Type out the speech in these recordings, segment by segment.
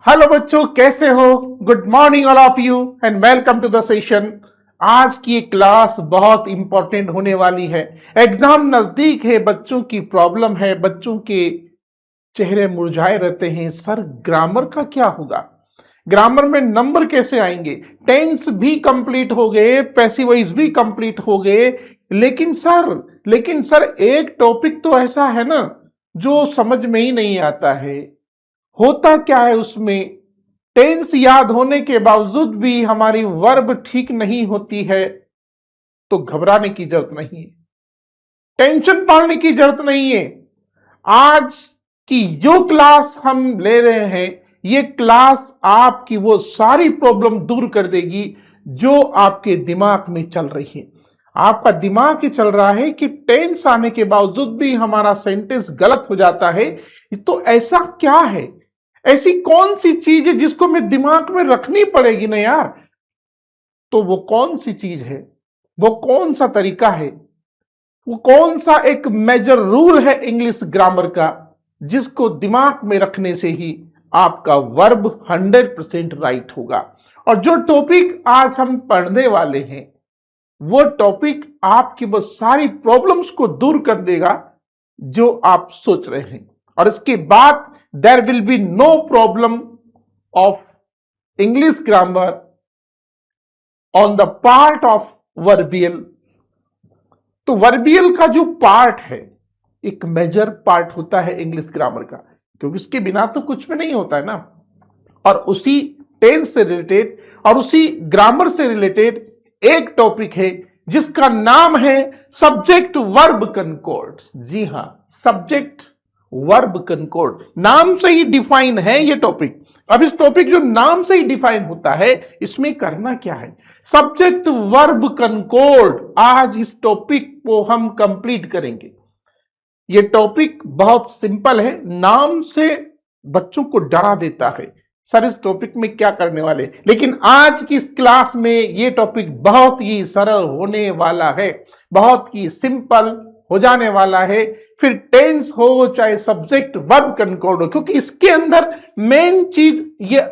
Hello बच्चों, कैसे हो? Good morning all of you and welcome to the session. आज की क्लास बहुत इंपॉर्टेंट होने वाली है। एग्जाम नजदीक है, बच्चों की प्रॉब्लम है, बच्चों के चेहरे मुरझाए रहते हैं। सर, ग्रामर का क्या होगा? ग्रामर में नंबर कैसे आएंगे? टेंस भी कंप्लीट हो गए, पैसिव वॉइस भी कंप्लीट हो गए, लेकिन सर एक टॉपिक तो ऐसा है ना जो समझ में ही नहीं आता है। होता क्या है उसमें? टेंस याद होने के बावजूद भी हमारी वर्ब ठीक नहीं होती है, तो घबराने की जरूरत नहीं है, टेंशन पालने की जरूरत नहीं है। आज की जो क्लास हम ले रहे हैं, ये क्लास आपकी वो सारी प्रॉब्लम दूर कर देगी जो आपके दिमाग में चल रही है। आपका दिमाग ही चल रहा है कि टेंस आने के बावजूद भी हमारा सेंटेंस गलत हो जाता है। तो ऐसा क्या है? ऐसी कौन सी चीज है जिसको मैं दिमाग में रखनी पड़ेगी ना यार? तो वो कौन सी चीज है? वो कौन सा तरीका है? वो कौन सा एक मेजर रूल है इंग्लिश ग्रामर का जिसको दिमाग में रखने से ही आपका वर्ब 100% राइट होगा? और जो टॉपिक आज हम पढ़ने वाले हैं, वो टॉपिक आपकी वो सारी प्रॉब्लम्स को दूर कर देगा जो आप सोच रहे हैं। और इसके बाद there will be no problem of English grammar on the part of verbial। तो वर्बियल का जो पार्ट है, एक मेजर पार्ट होता है इंग्लिश ग्रामर का, क्योंकि इसके बिना तो कुछ भी नहीं होता है ना। और उसी टेंस से रिलेटेड और उसी ग्रामर से रिलेटेड एक टॉपिक है जिसका नाम है सब्जेक्ट वर्ब कनकॉर्ड। जी हां, सब्जेक्ट वर्ब कनकॉर्ड, नाम से ही डिफाइन है ये टॉपिक। अब इस टॉपिक जो नाम से ही डिफाइन होता है, इसमें करना क्या है? Subject verb concord. आज इस टॉपिक को हम कंप्लीट करेंगे। ये टॉपिक बहुत सिंपल है, नाम से बच्चों को डरा देता है। सर, इस टॉपिक में क्या करने वाले? लेकिन आज की इस क्लास में ये टॉपिक बहुत ही सरल होने वाला है, बहुत ही सिंपल हो जाने वाला है। फिर टेंस हो चाहे सब्जेक्ट वर्ब कनकॉर्ड हो, क्योंकि इसके अंदर मेन चीज ये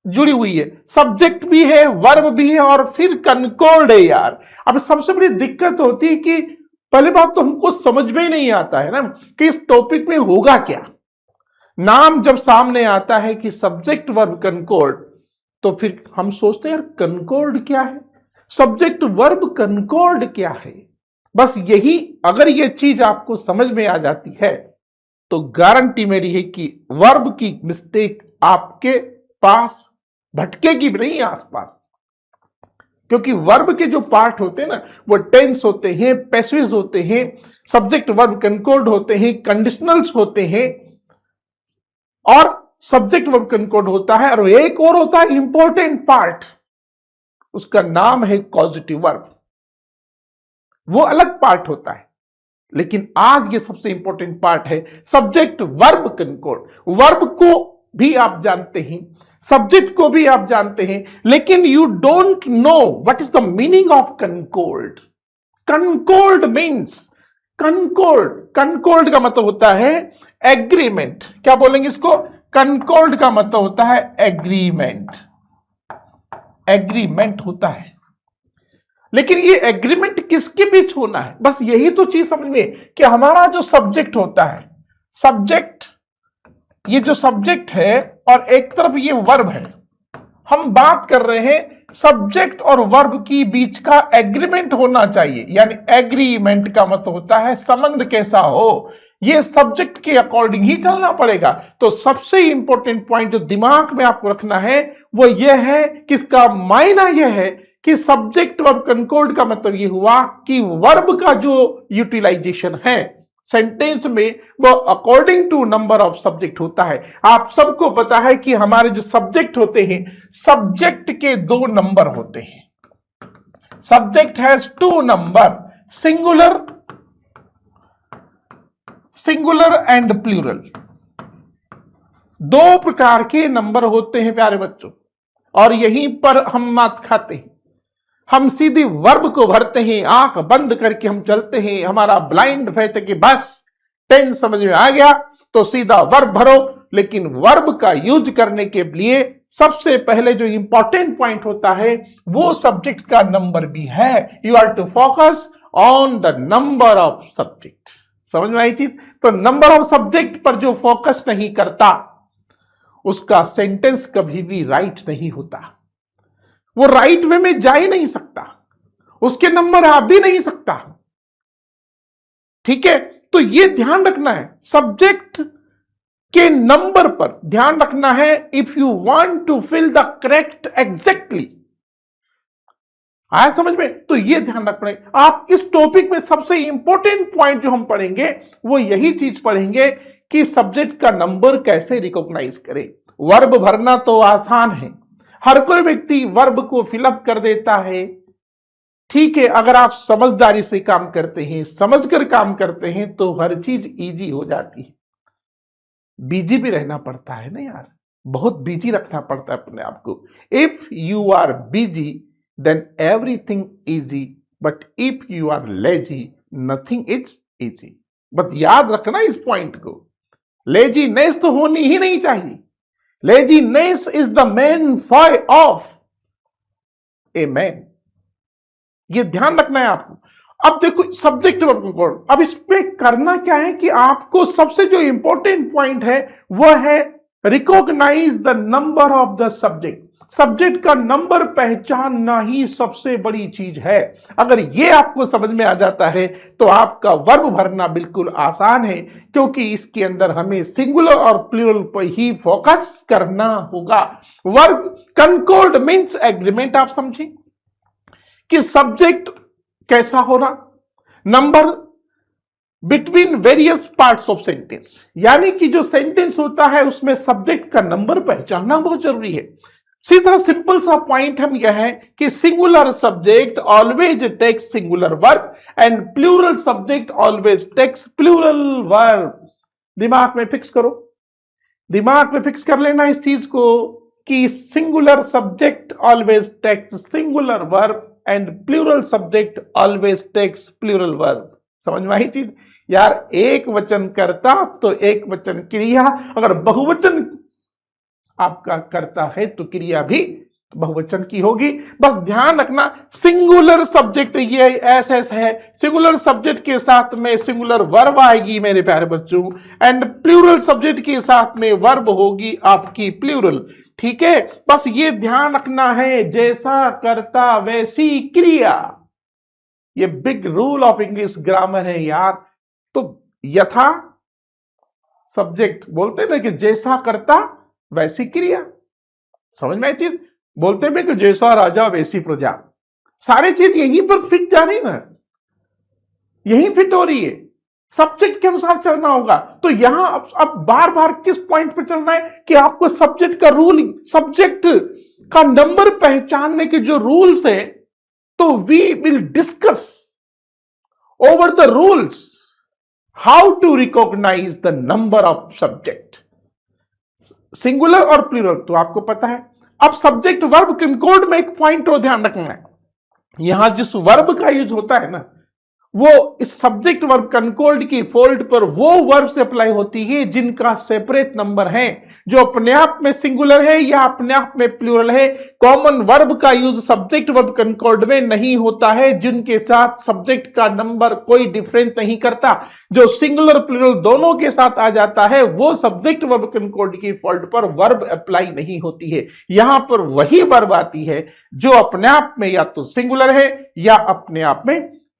जुड़ी हुई है। सब्जेक्ट भी है, वर्ब भी है और फिर कनकॉर्ड है यार। अब सबसे बड़ी दिक्कत होती है कि पहली बात तो हमको समझ में ही नहीं आता है ना कि इस टॉपिक में होगा क्या। नाम जब सामने आता है कि सब्जेक्ट वर्ब कनकॉर्ड, तो फिर हम सोचते हैं यार कनकॉर्ड क्या है, सब्जेक्ट वर्ब कनकॉर्ड क्या है। बस यही, अगर ये चीज आपको समझ में आ जाती है तो गारंटी मेरी है कि वर्ब की मिस्टेक आपके पास भटकेगी भी नहीं आसपास। क्योंकि वर्ब के जो पार्ट होते हैं ना, वो टेंस होते हैं, पैसिव्स होते हैं, सब्जेक्ट वर्ब कनकॉर्ड होते हैं, कंडीशनल्स होते हैं और सब्जेक्ट वर्ब कनकॉर्ड होता है। और एक और होता है इंपॉर्टेंट पार्ट, उसका नाम है कॉजेटिव वर्ब। वो अलग पार्ट होता है, लेकिन आज ये सबसे इंपॉर्टेंट पार्ट है सब्जेक्ट वर्ब कनकॉर्ड। वर्ब को भी आप जानते हैं, सब्जेक्ट को भी आप जानते हैं, लेकिन you don't know what is the meaning of concord. Concord means, concord का मतलब होता है एग्रीमेंट। क्या बोलेंगे इसको? कनकॉर्ड का मतलब होता है एग्रीमेंट। एग्रीमेंट होता है, लेकिन ये एग्रीमेंट किसके बीच होना है? बस यही तो चीज समझ में कि हमारा जो सब्जेक्ट होता है, सब्जेक्ट, ये जो सब्जेक्ट है और एक तरफ ये वर्ब है, हम बात कर रहे हैं सब्जेक्ट और वर्ब की बीच का एग्रीमेंट होना चाहिए। यानी एग्रीमेंट का मतलब होता है संबंध कैसा हो, ये सब्जेक्ट के अकॉर्डिंग ही चलना पड़ेगा। तो सबसे इंपॉर्टेंट पॉइंट जो दिमाग में आपको रखना है वो ये है कि इसका मायना यह है कि सब्जेक्ट वर्ब कनकॉर्ड का मतलब ये हुआ कि वर्ब का जो यूटिलाइजेशन है सेंटेंस में, वो according to number of subject होता है। आप सबको पता है कि हमारे जो सब्जेक्ट होते हैं, सब्जेक्ट के 2 नंबर होते हैं। Subject has 2 number, singular and plural. 2 प्रकार के नंबर होते हैं प्यारे बच्चों, और यहीं पर हम मात खाते हैं। हम सीधी वर्ब को भरते हैं, आंख बंद करके हम चलते हैं। हमारा ब्लाइंड फेथ है कि बस टेंस समझ में आ गया तो सीधा वर्ब भरो, लेकिन वर्ब का यूज करने के लिए सबसे पहले जो इंपॉर्टेंट पॉइंट होता है वो सब्जेक्ट का नंबर भी है। You are to focus on the number of subject. समझ में आई चीज? तो नंबर ऑफ सब्जेक्ट पर जो फोकस नहीं करता उसका सेंटेंस कभी भी राइट नहीं होता, वो राइट वे में जा ही नहीं सकता, उसके नंबर आ भी नहीं सकता। ठीक है, तो ये ध्यान रखना है, सब्जेक्ट के नंबर पर ध्यान रखना है। If you want to fill the correct exactly, आया समझ में? तो ये ध्यान रखना है। आप इस टॉपिक में सबसे इंपॉर्टेंट पॉइंट जो हम पढ़ेंगे वो यही चीज पढ़ेंगे कि सब्जेक्ट का नंबर कैसे रिकॉग्नाइज करें। वर्ब भरना तो आसान है, हर कोई व्यक्ति वर्ब को फिलअप कर देता है। ठीक है, अगर आप समझदारी से काम करते हैं, समझकर काम करते हैं तो हर चीज इजी हो जाती है। बिजी भी रहना पड़ता है ना यार, बहुत बिजी रखना पड़ता है अपने आप को। If you are busy then everything easy, but if you are lazy nothing is easy. बस याद रखना इस पॉइंट को, लेजीनेस तो होनी ही नहीं चाहिए। Laziness is the main Foy of a man, ये ध्यान रखना है आपको। अब देखो सब्जेक्ट वर्ब, अब इसमें करना क्या है कि आपको सबसे जो इंपॉर्टेंट पॉइंट है वह है recognize the number of the subject. Subject का नंबर पहचानना ही सबसे बड़ी चीज है। अगर ये आपको समझ में आ जाता है तो आपका वर्ब भरना बिल्कुल आसान है, क्योंकि इसके अंदर हमें सिंगुलर और प्लूरल पर ही फोकस करना होगा। वर्ब कंकॉर्ड मींस एग्रीमेंट, आप समझें कि सब्जेक्ट कैसा हो रहा, number between various parts of sentence, यानी कि जो सेंटेंस होता है उसमें सब्जेक्ट का नंबर पहचानना बहुत जरूरी है। सीधा सिंपल सा पॉइंट हम यह है कि singular subject always takes singular verb and plural subject always takes plural verb. दिमाग में फिक्स करो, दिमाग में फिक्स कर लेना इस चीज को कि singular subject always takes singular verb and plural subject always takes plural verb. समझ में आई चीज? यार एक वचन करता तो एक वचन क्रिया, अगर बहुवचन आपका करता है तो क्रिया भी बहुवचन की होगी। बस ध्यान रखना सिंगुलर सब्जेक्ट ये एस एस है, सिंगुलर सब्जेक्ट के साथ में सिंगुलर वर्ब आएगी मेरे प्यारे बच्चों, एंड प्लूरल सब्जेक्ट के साथ में वर्ब होगी आपकी प्लूरल। ठीक है, बस ये ध्यान रखना है, जैसा करता वैसी क्रिया, ये big rule of English grammar है यार। तो यथा सब्जेक्ट बोलते हैं ना कि जैसा करता वैसी क्रिया, समझ में आई चीज? बोलते हैं कि जैसा राजा वैसी प्रजा, सारी चीज यहीं पर फिट जा रही ना, यहीं फिट हो रही है, सब्जेक्ट के अनुसार चलना होगा। तो यहां अब बार बार किस पॉइंट पर चलना है कि आपको सब्जेक्ट का रूल, सब्जेक्ट का नंबर पहचानने के जो रूल्स है, तो we will discuss over the rules how to recognize the number of subject, singular और प्लूरल तो आपको पता है। अब सब्जेक्ट वर्ब कंकॉर्ड में एक पॉइंट और ध्यान रखना है, यहां जिस वर्ब का यूज होता है ना वो इस सब्जेक्ट वर्ब कंकॉर्ड की फोल्ड पर वो वर्ब से अप्लाई होती है जिनका सेपरेट नंबर है, जो अपने आप में सिंगुलर है या अपने आप में प्लूरल है। कॉमन वर्ब का यूज सब्जेक्ट वर्ब कंकॉर्ड में नहीं होता है, जिनके साथ सब्जेक्ट का नंबर कोई डिफरेंस नहीं करता। जो सिंगुलर प्लूरल दोनों के साथ आ जाता है वो सब्जेक्ट वर्ब कंकॉर्ड की फोल्ड पर वर्ब अप्लाई नहीं होती है। यहां पर वही वर्ब आती है जो अपने आप में या तो सिंगुलर है या अपने आप में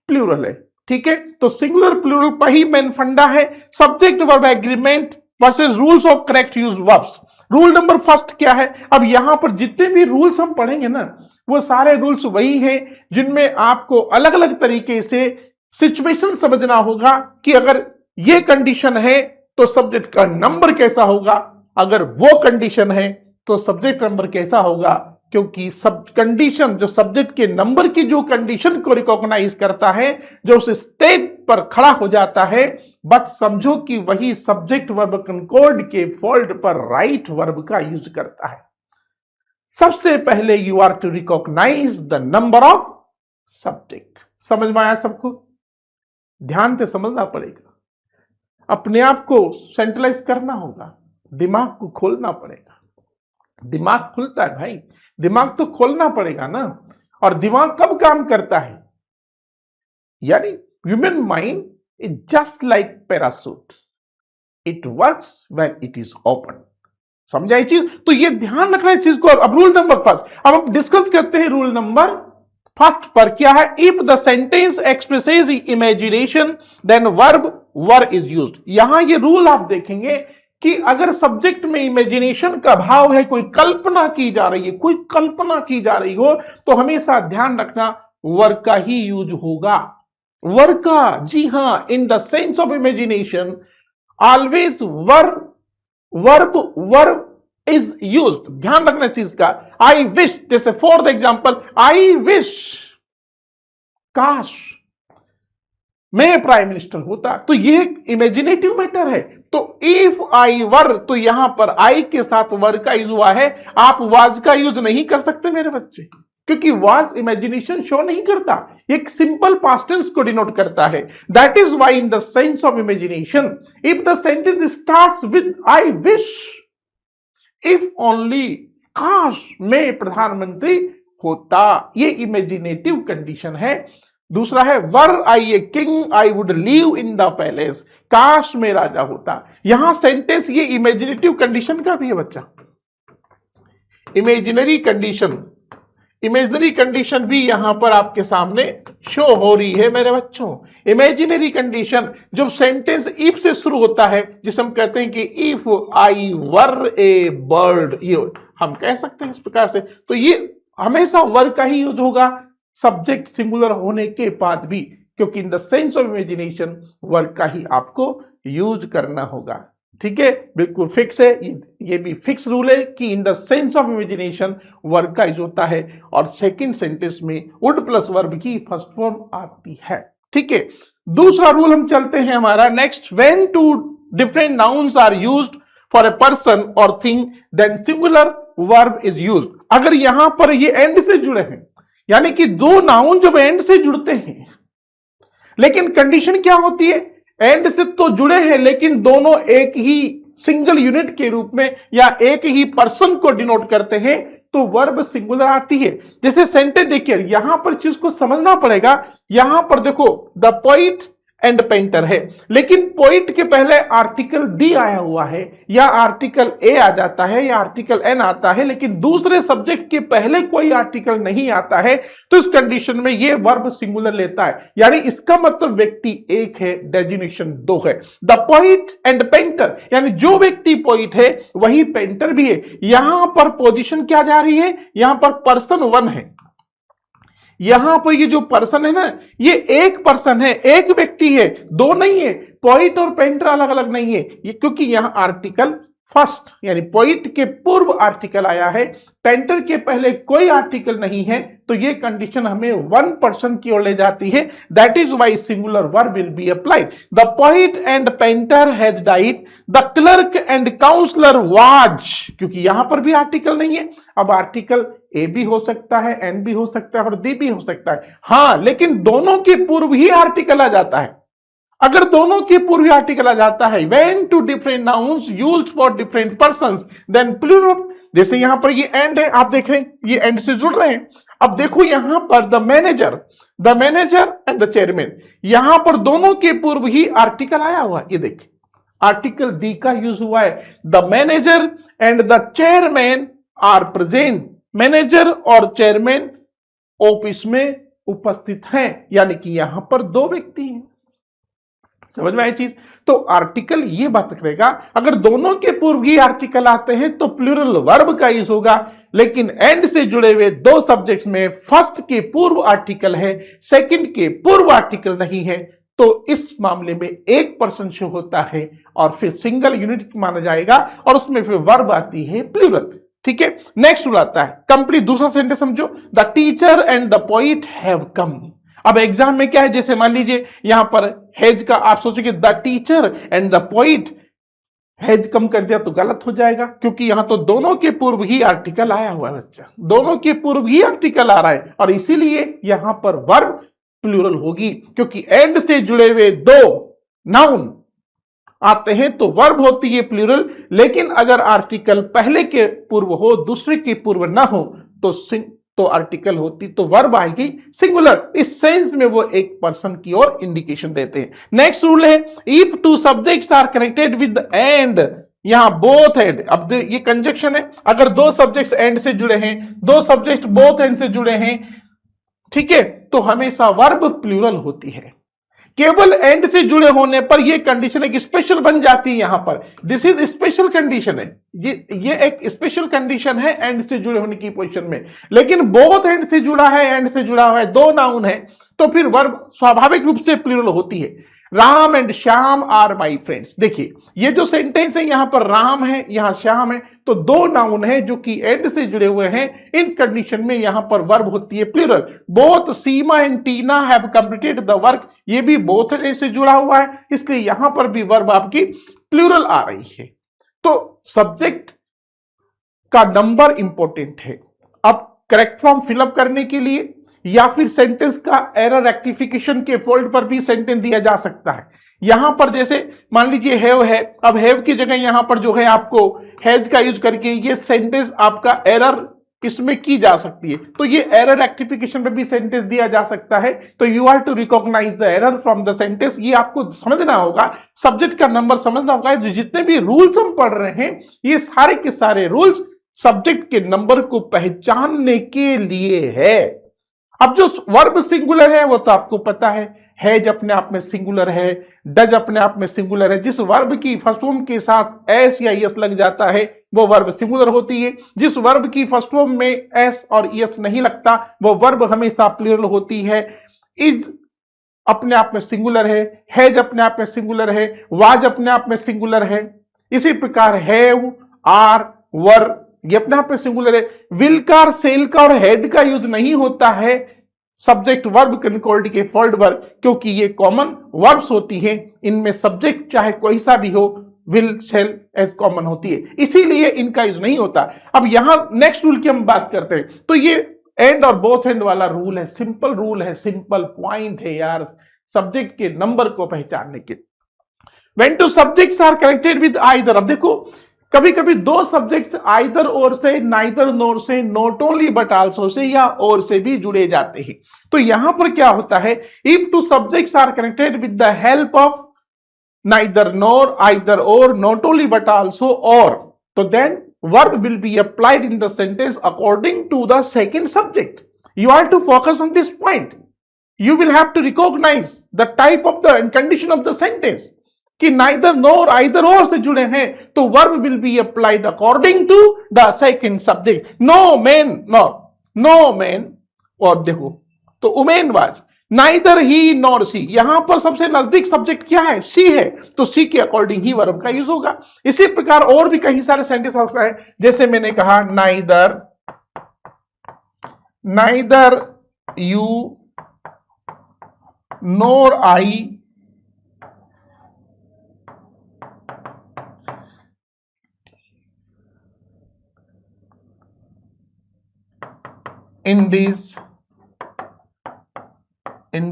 प्लूरल है। ठीक है, तो सिंगुलर प्लूरल पर ही मेन फंडा है। Subject verb agreement versus rules of correct use verbs. Rule number first क्या है? अब यहां पर जितने भी रूल्स हम पढ़ेंगे ना वो सारे रूल्स वही हैं जिनमें आपको अलग अलग तरीके से सिचुएशन समझना होगा कि अगर ये कंडीशन है तो सब्जेक्ट का नंबर कैसा होगा, अगर वो कंडीशन है तो सब्जेक्ट नंबर कैसा होगा, क्योंकि सब कंडीशन जो सब्जेक्ट के नंबर की जो कंडीशन को रिकॉग्नाइज करता है, जो उस स्टेप पर खड़ा हो जाता है, बस समझो कि वही सब्जेक्ट वर्ब कंकॉर्ड के फोल्ड पर राइट वर्ब का यूज करता है। सबसे पहले you are to recognize the number of subject. समझ में आया सबको? ध्यान से समझना पड़ेगा, अपने आप को सेंट्रलाइज करना होगा। दिमाग को खोलना पड़ेगा। दिमाग खुलता है भाई, दिमाग तो खोलना पड़ेगा ना। और दिमाग कब काम करता है? यानी human mind is just like parachute, it works when it is open. समझा ये चीज? तो ये ध्यान रखना इस चीज को। अब रूल नंबर फर्स्ट, अब हम डिस्कस करते हैं रूल नंबर फर्स्ट पर। क्या है? If the sentence expresses imagination then verb were is used. यहां ये रूल आप देखेंगे कि अगर सब्जेक्ट में इमेजिनेशन का भाव है, कोई कल्पना की जा रही है, कोई कल्पना की जा रही हो, तो हमेशा ध्यान रखना वर का ही यूज होगा। वर का, जी हां, in the sense of imagination always verb is used. ध्यान रखना इस चीज का। आई विश, जैसे for the example, I wish, काश मैं प्राइम मिनिस्टर होता, तो ये इमेजिनेटिव मैटर है। तो इफ आई वर, तो यहां पर आई के साथ वर का यूज हुआ है। आप वाज का यूज नहीं कर सकते मेरे बच्चे, क्योंकि वाज इमेजिनेशन शो नहीं करता, एक सिंपल पास्ट टेंस को डिनोट करता है। That is why in the sense of imagination if the sentence starts with I wish, if only, काश मैं प्रधानमंत्री होता, ये इमेजिनेटिव कंडीशन है। दूसरा है were I a king I would live in the palace, काश मैं राजा होता। यहां सेंटेंस ये इमेजिनेटिव कंडीशन का भी है बच्चा। इमेजिनरी कंडीशन भी यहां पर आपके सामने शो हो रही है मेरे बच्चों। इमेजिनरी कंडीशन जब सेंटेंस इफ से शुरू होता है, जिसे हम कहते हैं कि if I were A bird, ये हम कह सकते हैं इस प्रकार से। तो ये हमेशा वर का ही यूज होगा सब्जेक्ट सिंगुलर होने के बाद भी, क्योंकि in the sense of imagination word का ही आपको यूज करना होगा। ठीक है, बिल्कुल फिक्स है, ये भी फिक्स रूल है कि in the sense of imagination verb का यूज होता है और सेकंड सेंटेंस में वुड प्लस वर्ब की फर्स्ट फॉर्म आती है। ठीक है, दूसरा रूल हम चलते हैं हमारा next. When two different nouns are used for a person और thing then singular verb is used. अगर यहां पर ये एंड से जुड़े हैं, यानी कि दो नाउन जब एंड से जुड़ते हैं, लेकिन कंडीशन क्या होती है? एंड से तो जुड़े हैं लेकिन दोनों एक ही सिंगल यूनिट के रूप में या एक ही पर्सन को डिनोट करते हैं, तो वर्ब सिंगुलर आती है। जैसे सेंटेंस देखिए, यहां पर चीज को समझना पड़ेगा। यहां पर देखो द पोइट एंड पेंटर है, लेकिन पोइट के पहले आर्टिकल दी आया हुआ है, या आर्टिकल ए आ जाता है या आर्टिकल एन आता है, लेकिन दूसरे सब्जेक्ट के पहले कोई आर्टिकल नहीं आता है, तो इस कंडीशन में ये वर्ब सिंगुलर लेता है। यानी इसका मतलब व्यक्ति एक है, डेजिग्नेशन दो है। द पोइट एंड पेंटर, यानी जो व्यक्ति पोइट है वही पेंटर भी है। यहां पर पोजीशन क्या जा रही है? यहां पर पर्सन वन है। यहां पर ये जो पर्सन है ना, ये एक पर्सन है, एक व्यक्ति है, दो नहीं है। पोइट और पेंटर अलग अलग नहीं है, ये क्योंकि यहां आर्टिकल फर्स्ट यानी पोइट के पूर्व आर्टिकल आया है, पेंटर के पहले कोई आर्टिकल नहीं है, तो ये कंडीशन हमें वन पर्सन की ओर ले जाती है। That is why singular verb will be applied. The poet and painter has died, the clerk and counsellor was, क्योंकि यहां पर भी आर्टिकल नहीं है। अब आर्टिकल ए भी हो सकता है, एन भी हो सकता है और डी भी हो सकता है, हां, लेकिन दोनों के पूर्व ही आर्टिकल आ जाता है। अगर दोनों के पूर्व आर्टिकल आ जाता है, when two different nouns used for different persons then plural. जैसे यहां पर ये एंड है, आप देख रहे हैं ये एंड से जुड़ रहे हैं। अब देखो यहां पर the manager and the chairman, यहां पर दोनों के पूर्व ही आर्टिकल आया हुआ है। ये देखिए आर्टिकल दी का यूज हुआ है। The manager and the chairman are present, manager और चेयरमैन ऑफिस में उपस्थित हैं, यानी कि यहां पर दो व्यक्ति हैं। समझ में आई चीज? तो आर्टिकल ये बात करेगा, अगर दोनों के पूर्व ही आर्टिकल आते हैं तो प्लूरल वर्ब का यूज होगा, लेकिन एंड से जुड़े हुए दो सब्जेक्ट्स में फर्स्ट के पूर्व आर्टिकल है, सेकंड के पूर्व आर्टिकल नहीं है, तो इस मामले में एक पर्सन शो होता है और फिर सिंगल यूनिट माना जाएगा और उसमें फिर वर्ब आती है प्लूरल। ठीक है, नेक्स्ट रूल आता है कंप्लीट। दूसरा सेंटेंस समझो, the teacher and the poet have come. अब एग्जाम में क्या है, जैसे मान लीजिए यहां पर हैज का आप सोचेंगे the teacher and the poet, has come कर दिया तो गलत हो जाएगा, क्योंकि यहां तो दोनों के पूर्व ही आर्टिकल आया हुआ है बच्चा, दोनों के पूर्व ही आर्टिकल आ रहा है और इसीलिए यहां पर वर्ब प्लूरल होगी, क्योंकि एंड से जुड़े हुए दो नाउन आते हैं तो वर्ब होती है प्लूरल, लेकिन अगर आर्टिकल पहले के पूर्व हो दूसरे के पूर्व ना हो तो आर्टिकल होती तो वर्ब आएगी सिंगुलर। इस सेंस में वो एक पर्सन की ओर इंडिकेशन देते हैं। नेक्स्ट रूल है if two subjects are connected with and, यहां बोथ एंड, अब ये कंजक्शन है, अगर दो सब्जेक्ट्स एंड से जुड़े हैं, दो सब्जेक्ट बोथ एंड से जुड़े हैं, ठीक है, तो हमेशा वर्ब प्लूरल होती है। केवल एंड से जुड़े होने पर यह कंडीशन एक स्पेशल बन जाती है। यहां पर दिस इज स्पेशल कंडीशन है, ये एक स्पेशल कंडीशन है एंड से जुड़े होने की पोजीशन में। लेकिन बोथ एंड से जुड़ा है, एंड से जुड़ा हुआ है, दो नाउन है, तो फिर वर्ब स्वाभाविक रूप से प्लूरल होती है। Ram and Shyam are my friends. देखिए ये जो सेंटेंस है, यहां पर राम है, यहां श्याम है, तो दो नाउन है जो कि एंड से जुड़े हुए हैं। इस कंडीशन में यहां पर वर्ब होती है plural. Both Seema and Tina have completed the work, ये भी बोथ एंड से जुड़ा हुआ है, इसलिए यहां पर भी वर्ब आपकी प्लूरल आ रही है। तो सब्जेक्ट का नंबर इंपॉर्टेंट है। अब करेक्ट फॉर्म फिलअप करने के लिए या फिर सेंटेंस का एरर रेक्टिफिकेशन के फोल्ड पर भी सेंटेंस दिया जा सकता है। यहां पर जैसे मान लीजिए हैव है, अब हैव की जगह यहां पर जो है आपको हैज का यूज करके ये सेंटेंस आपका एरर इसमें की जा सकती है, तो ये एरर रेक्टिफिकेशन पे भी सेंटेंस दिया जा सकता है। तो you are to recognize the error from the sentence, ये आपको समझना होगा, सब्जेक्ट का नंबर समझना होगा। जितने भी रूल्स हम पढ़ रहे हैं ये सारे के सारे रूल्स सब्जेक्ट के नंबर को पहचानने के लिए है। अब जो वर्ब सिंगुलर है वो तो आपको पता है, हैज अपने आप में सिंगुलर है, डज अपने आप में सिंगुलर है। जिस वर्ब की फर्स्ट फॉर्म के साथ एस या यस लग जाता है वो वर्ब सिंगुलर होती है। जिस वर्ब की फर्स्ट फॉर्म में एस और यस नहीं लगता वो वर्ब हमेशा प्लूरल होती है। इज अपने आप में सिंगुलर है, हैज अपने आप में सिंगुलर है, वाज अपने आप में सिंगुलर है। इसी प्रकार हैव, आर, वर ये अपने आप में सिंगुलर है। विल का और सेल का और हेड का यूज नहीं होता है सब्जेक्ट वर्ब कनकॉर्ड के फोल्ड पर, क्योंकि ये कॉमन वर्ब्स होती हैं। इनमें सब्जेक्ट चाहे कोई सा भी हो, विल, सेल एज कॉमन होती है, इसीलिए इनका यूज नहीं होता। अब यहां नेक्स्ट रूल की हम बात करते हैं, तो ये एंड और बोथ एंड वाला रूल है, सिंपल रूल है, सिंपल पॉइंट है यार सब्जेक्ट के नंबर को पहचानने के। When two subjects are connected with either, अब देखो कभी कभी दो सब्जेक्ट्स आइदर और से, नाइदर नोर से, नॉट ओनली बट आल्सो से या और से भी जुड़े जाते हैं। तो यहां पर क्या होता है, if two subjects are connected with the help of neither nor, either और, not only but also or, तो then verb will be applied in the sentence according to the second subject. You are to focus on this point. You will have to recognize the type of the and condition of the sentence. कि neither nor, either or से जुड़े हैं तो verb will be applied according to the second subject. No man, no man, और देखो तो woman was, neither he nor she, यहां पर सबसे नजदीक सब्जेक्ट क्या है, she है, तो she के अकॉर्डिंग ही वर्ब का यूज होगा। इसी प्रकार और भी कई सारे सेंटेंस होता है, जैसे मैंने कहा neither you nor I in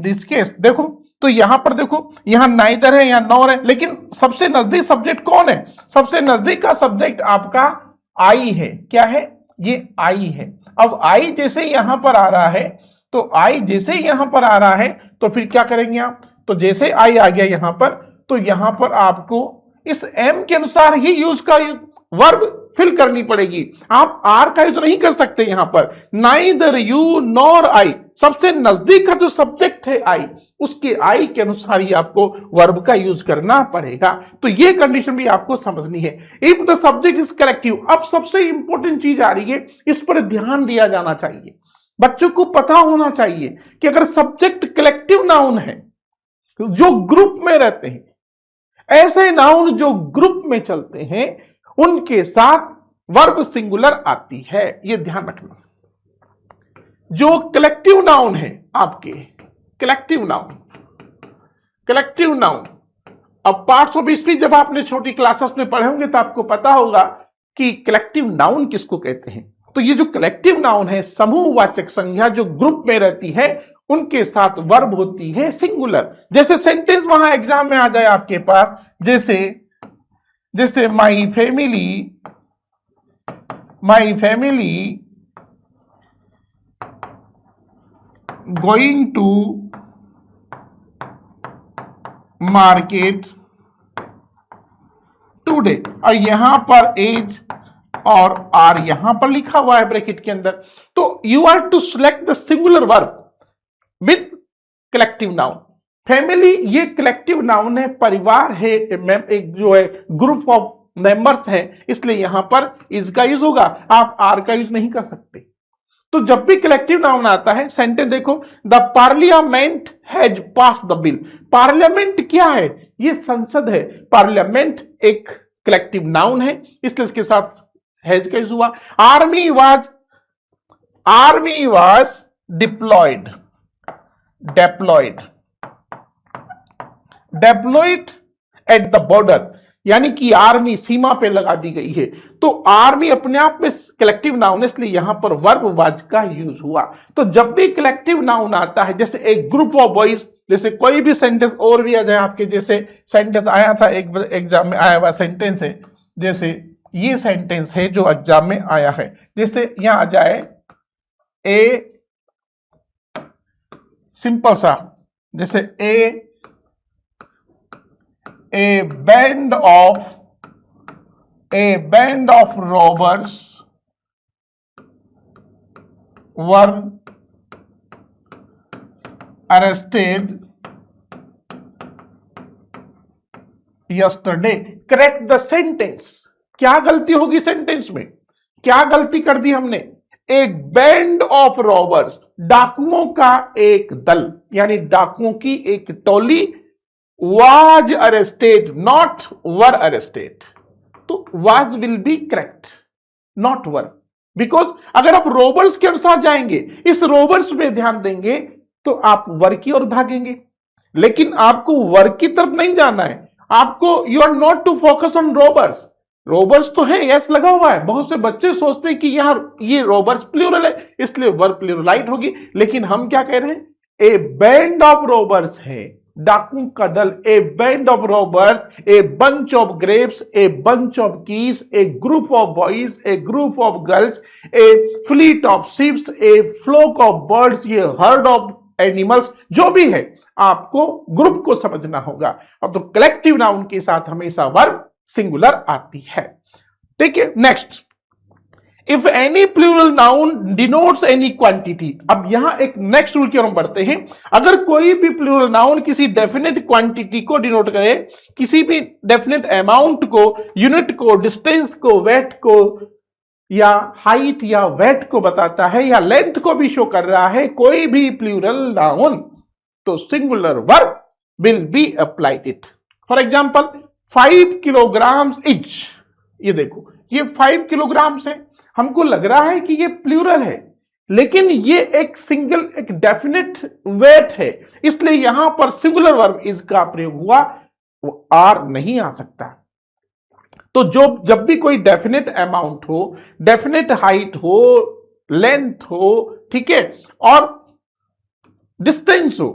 this case। देखो तो यहां पर देखो, यहां नाइदर है, यहां नॉर है, लेकिन सबसे नजदीक सब्जेक्ट कौन है, सबसे नजदीक का सब्जेक्ट आपका आई है। क्या है, ये आई है। अब आई जैसे यहां पर आ रहा है, तो आई जैसे यहां पर आ रहा है तो फिर क्या करेंगे आप, तो जैसे आई आ गया यहां पर, तो यहां पर आपको इस एम के अनुसार ही यूज का वर्ब फिल करनी पड़ेगी। आप आर का यूज नहीं कर सकते यहां पर। नाइदर यू नॉर आई, सबसे नजदीक का जो सब्जेक्ट है आई, उसके आई के अनुसार ही आपको वर्ब का यूज करना पड़ेगा। तो ये कंडीशन भी आपको समझनी है। If the subject is collective, अब सबसे इंपॉर्टेंट चीज आ रही है, इस पर ध्यान दिया जाना चाहिए। बच्चों को पता होना चाहिए कि अगर सब्जेक्ट कलेक्टिव नाउन है जो ग्रुप में रहते हैं, ऐसे नाउन जो ग्रुप में चलते हैं उनके साथ वर्ब सिंगुलर आती है, यह ध्यान रखना। जो कलेक्टिव नाउन है आपके, कलेक्टिव नाउन, अब पार्ट्स ऑफ स्पीच जब आपने छोटी क्लासेस में पढ़े होंगे तो आपको पता होगा कि कलेक्टिव नाउन किसको कहते हैं। तो ये जो कलेक्टिव नाउन है, समूहवाचक संज्ञा जो ग्रुप में रहती है, उनके साथ वर्ब होती है सिंगुलर। जैसे सेंटेंस वहां एग्जाम में आ जाए आपके पास, जैसे जैसे my family going to market today, और यहां पर एज और आर यहां पर लिखा हुआ है ब्रैकेट के अंदर। तो you are to select the singular verb with collective noun. Family ये कलेक्टिव नाउन है, परिवार है, एक जो है ग्रुप ऑफ मेंबर्स है, इसलिए यहां पर इज का यूज होगा, आप आर का यूज नहीं कर सकते। तो जब भी कलेक्टिव नाउन आता है, सेंटेंस देखो, the parliament has pass the bill. Parliament क्या है? ये संसद है। पार्लियामेंट एक कलेक्टिव नाउन है, इसलिए इसके साथ हैज का यूज हुआ। Army was diploid at the border, यानी कि आर्मी सीमा पे लगा दी गई है। तो आर्मी अपने आप में कलेक्टिव नाउन है, इसलिए यहां पर वर्ब वाज का यूज हुआ। तो जब भी कलेक्टिव नाउन आता है, जैसे एक ग्रुप ऑफ बॉयज, जैसे कोई भी सेंटेंस और भी आ जाए आपके, जैसे सेंटेंस आया था एक एग्जाम में आया हुआ सेंटेंस है, जैसे ये सेंटेंस है जो एग्जाम में आया है, जैसे यहां आ जाए ए सिंपल सा, जैसे ए band of robbers were arrested yesterday. Correct the sentence. क्या गलती होगी सेंटेंस में? क्या गलती कर दी हमने? एक बैंड ऑफ रॉबर्स, डाकुओं का एक दल, यानी डाकुओं की एक टोली, was arrested, not were arrested. तो was will be correct, not were, because अगर आप रोबर्स के अनुसार जाएंगे, इस रोबर्स में ध्यान देंगे, तो आप वर की ओर भागेंगे। लेकिन आपको वर की तरफ नहीं जाना है, आपको you are not to focus on robbers. Robbers तो है, यस लगा हुआ है। बहुत से बच्चे सोचते हैं कि यहां ये रोबर्स प्लूरल है, इसलिए वर प्लूरलाइट होगी, लेकिन हम क्या कह रहे हैं? ए बैंड ऑफ रोबर्स है, डाकुओं का दल। A band of robbers, a bunch of grapes, a bunch of keys, A group of boys, A group of girls, A fleet of ships, A fluke of birds, ये heard of animals, जो भी है आपको group को समझना होगा। अब तो कलेक्टिव नाउन के साथ हमेशा वर्ब सिंगुलर आती है। ठीक है, next, if any plural noun denotes any quantity. अब यहां एक नेक्स्ट रूल की ओर हम बढ़ते हैं। अगर कोई भी प्लूरल नाउन किसी डेफिनेट क्वांटिटी को डिनोट करे, किसी भी डेफिनेट अमाउंट को, यूनिट को, डिस्टेंस को, वेट को, या हाइट या वेट को बताता है, या लेंथ को भी शो कर रहा है, कोई भी प्लूरल नाउन, तो singular verb will be applied it. For example 5 kilograms etch, ये देखो ये 5 किलोग्राम्स है, हमको लग रहा है कि ये प्लूरल है, लेकिन ये एक सिंगल एक डेफिनेट वेट है, इसलिए यहां पर सिंगुलर वर्ब इज का प्रयोग हुआ, वो आर नहीं आ सकता। तो जब भी कोई डेफिनेट अमाउंट हो, डेफिनेट हाइट हो, लेंथ हो, ठीक है, और डिस्टेंस हो,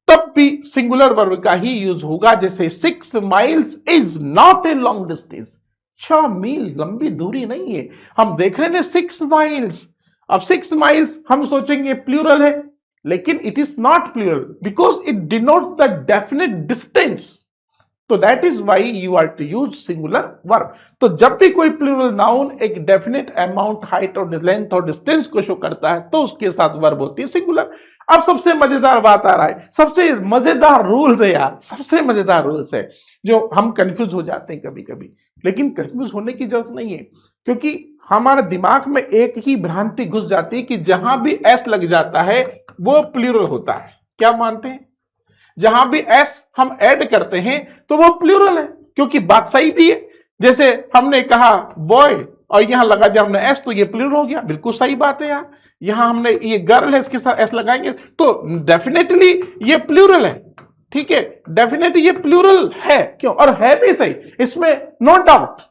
तब भी सिंगुलर वर्ब का ही यूज होगा। जैसे 6 miles is not a long distance, 6 मील लंबी दूरी नहीं है। हम देख रहे हैं 6 माइल्स। अब 6 माइल्स हम सोचेंगे प्लूरल है, लेकिन it is not plural because it denote the definite distance. तो that is why you are to use singular verb. तो जब भी कोई प्लूरल नाउन एक डेफिनेट अमाउंट, हाइट और लेंथ और डिस्टेंस को शो करता है, तो उसके साथ वर्ब होती है सिंगुलर। अब सबसे मजेदार बात आ रहा है, सबसे मजेदार रूल्स है यार, सबसे मजेदार रूल्स है जो हम कंफ्यूज हो जाते हैं कभी कभी, लेकिन कंफ्यूज होने की जरूरत नहीं है, क्योंकि हमारे दिमाग में एक ही भ्रांति घुस जाती है कि जहां भी एस लग जाता है वो प्लूरल होता है। क्या मानते हैं? जहां भी एस हम ऐड करते हैं तो वो प्लूरल है, क्योंकि बात सही भी है। जैसे हमने कहा बॉय और यहां लगा दिया हमने एस, तो ये प्लूरल हो गया, बिल्कुल सही बात है यार। यहां हमने ये गर्ल है, इसके साथ एस लगाएंगे तो डेफिनेटली ये प्लूरल है, ठीक है, डेफिनेटली ये प्लूरल है, क्यों, और है भी सही, इसमें नो डाउट।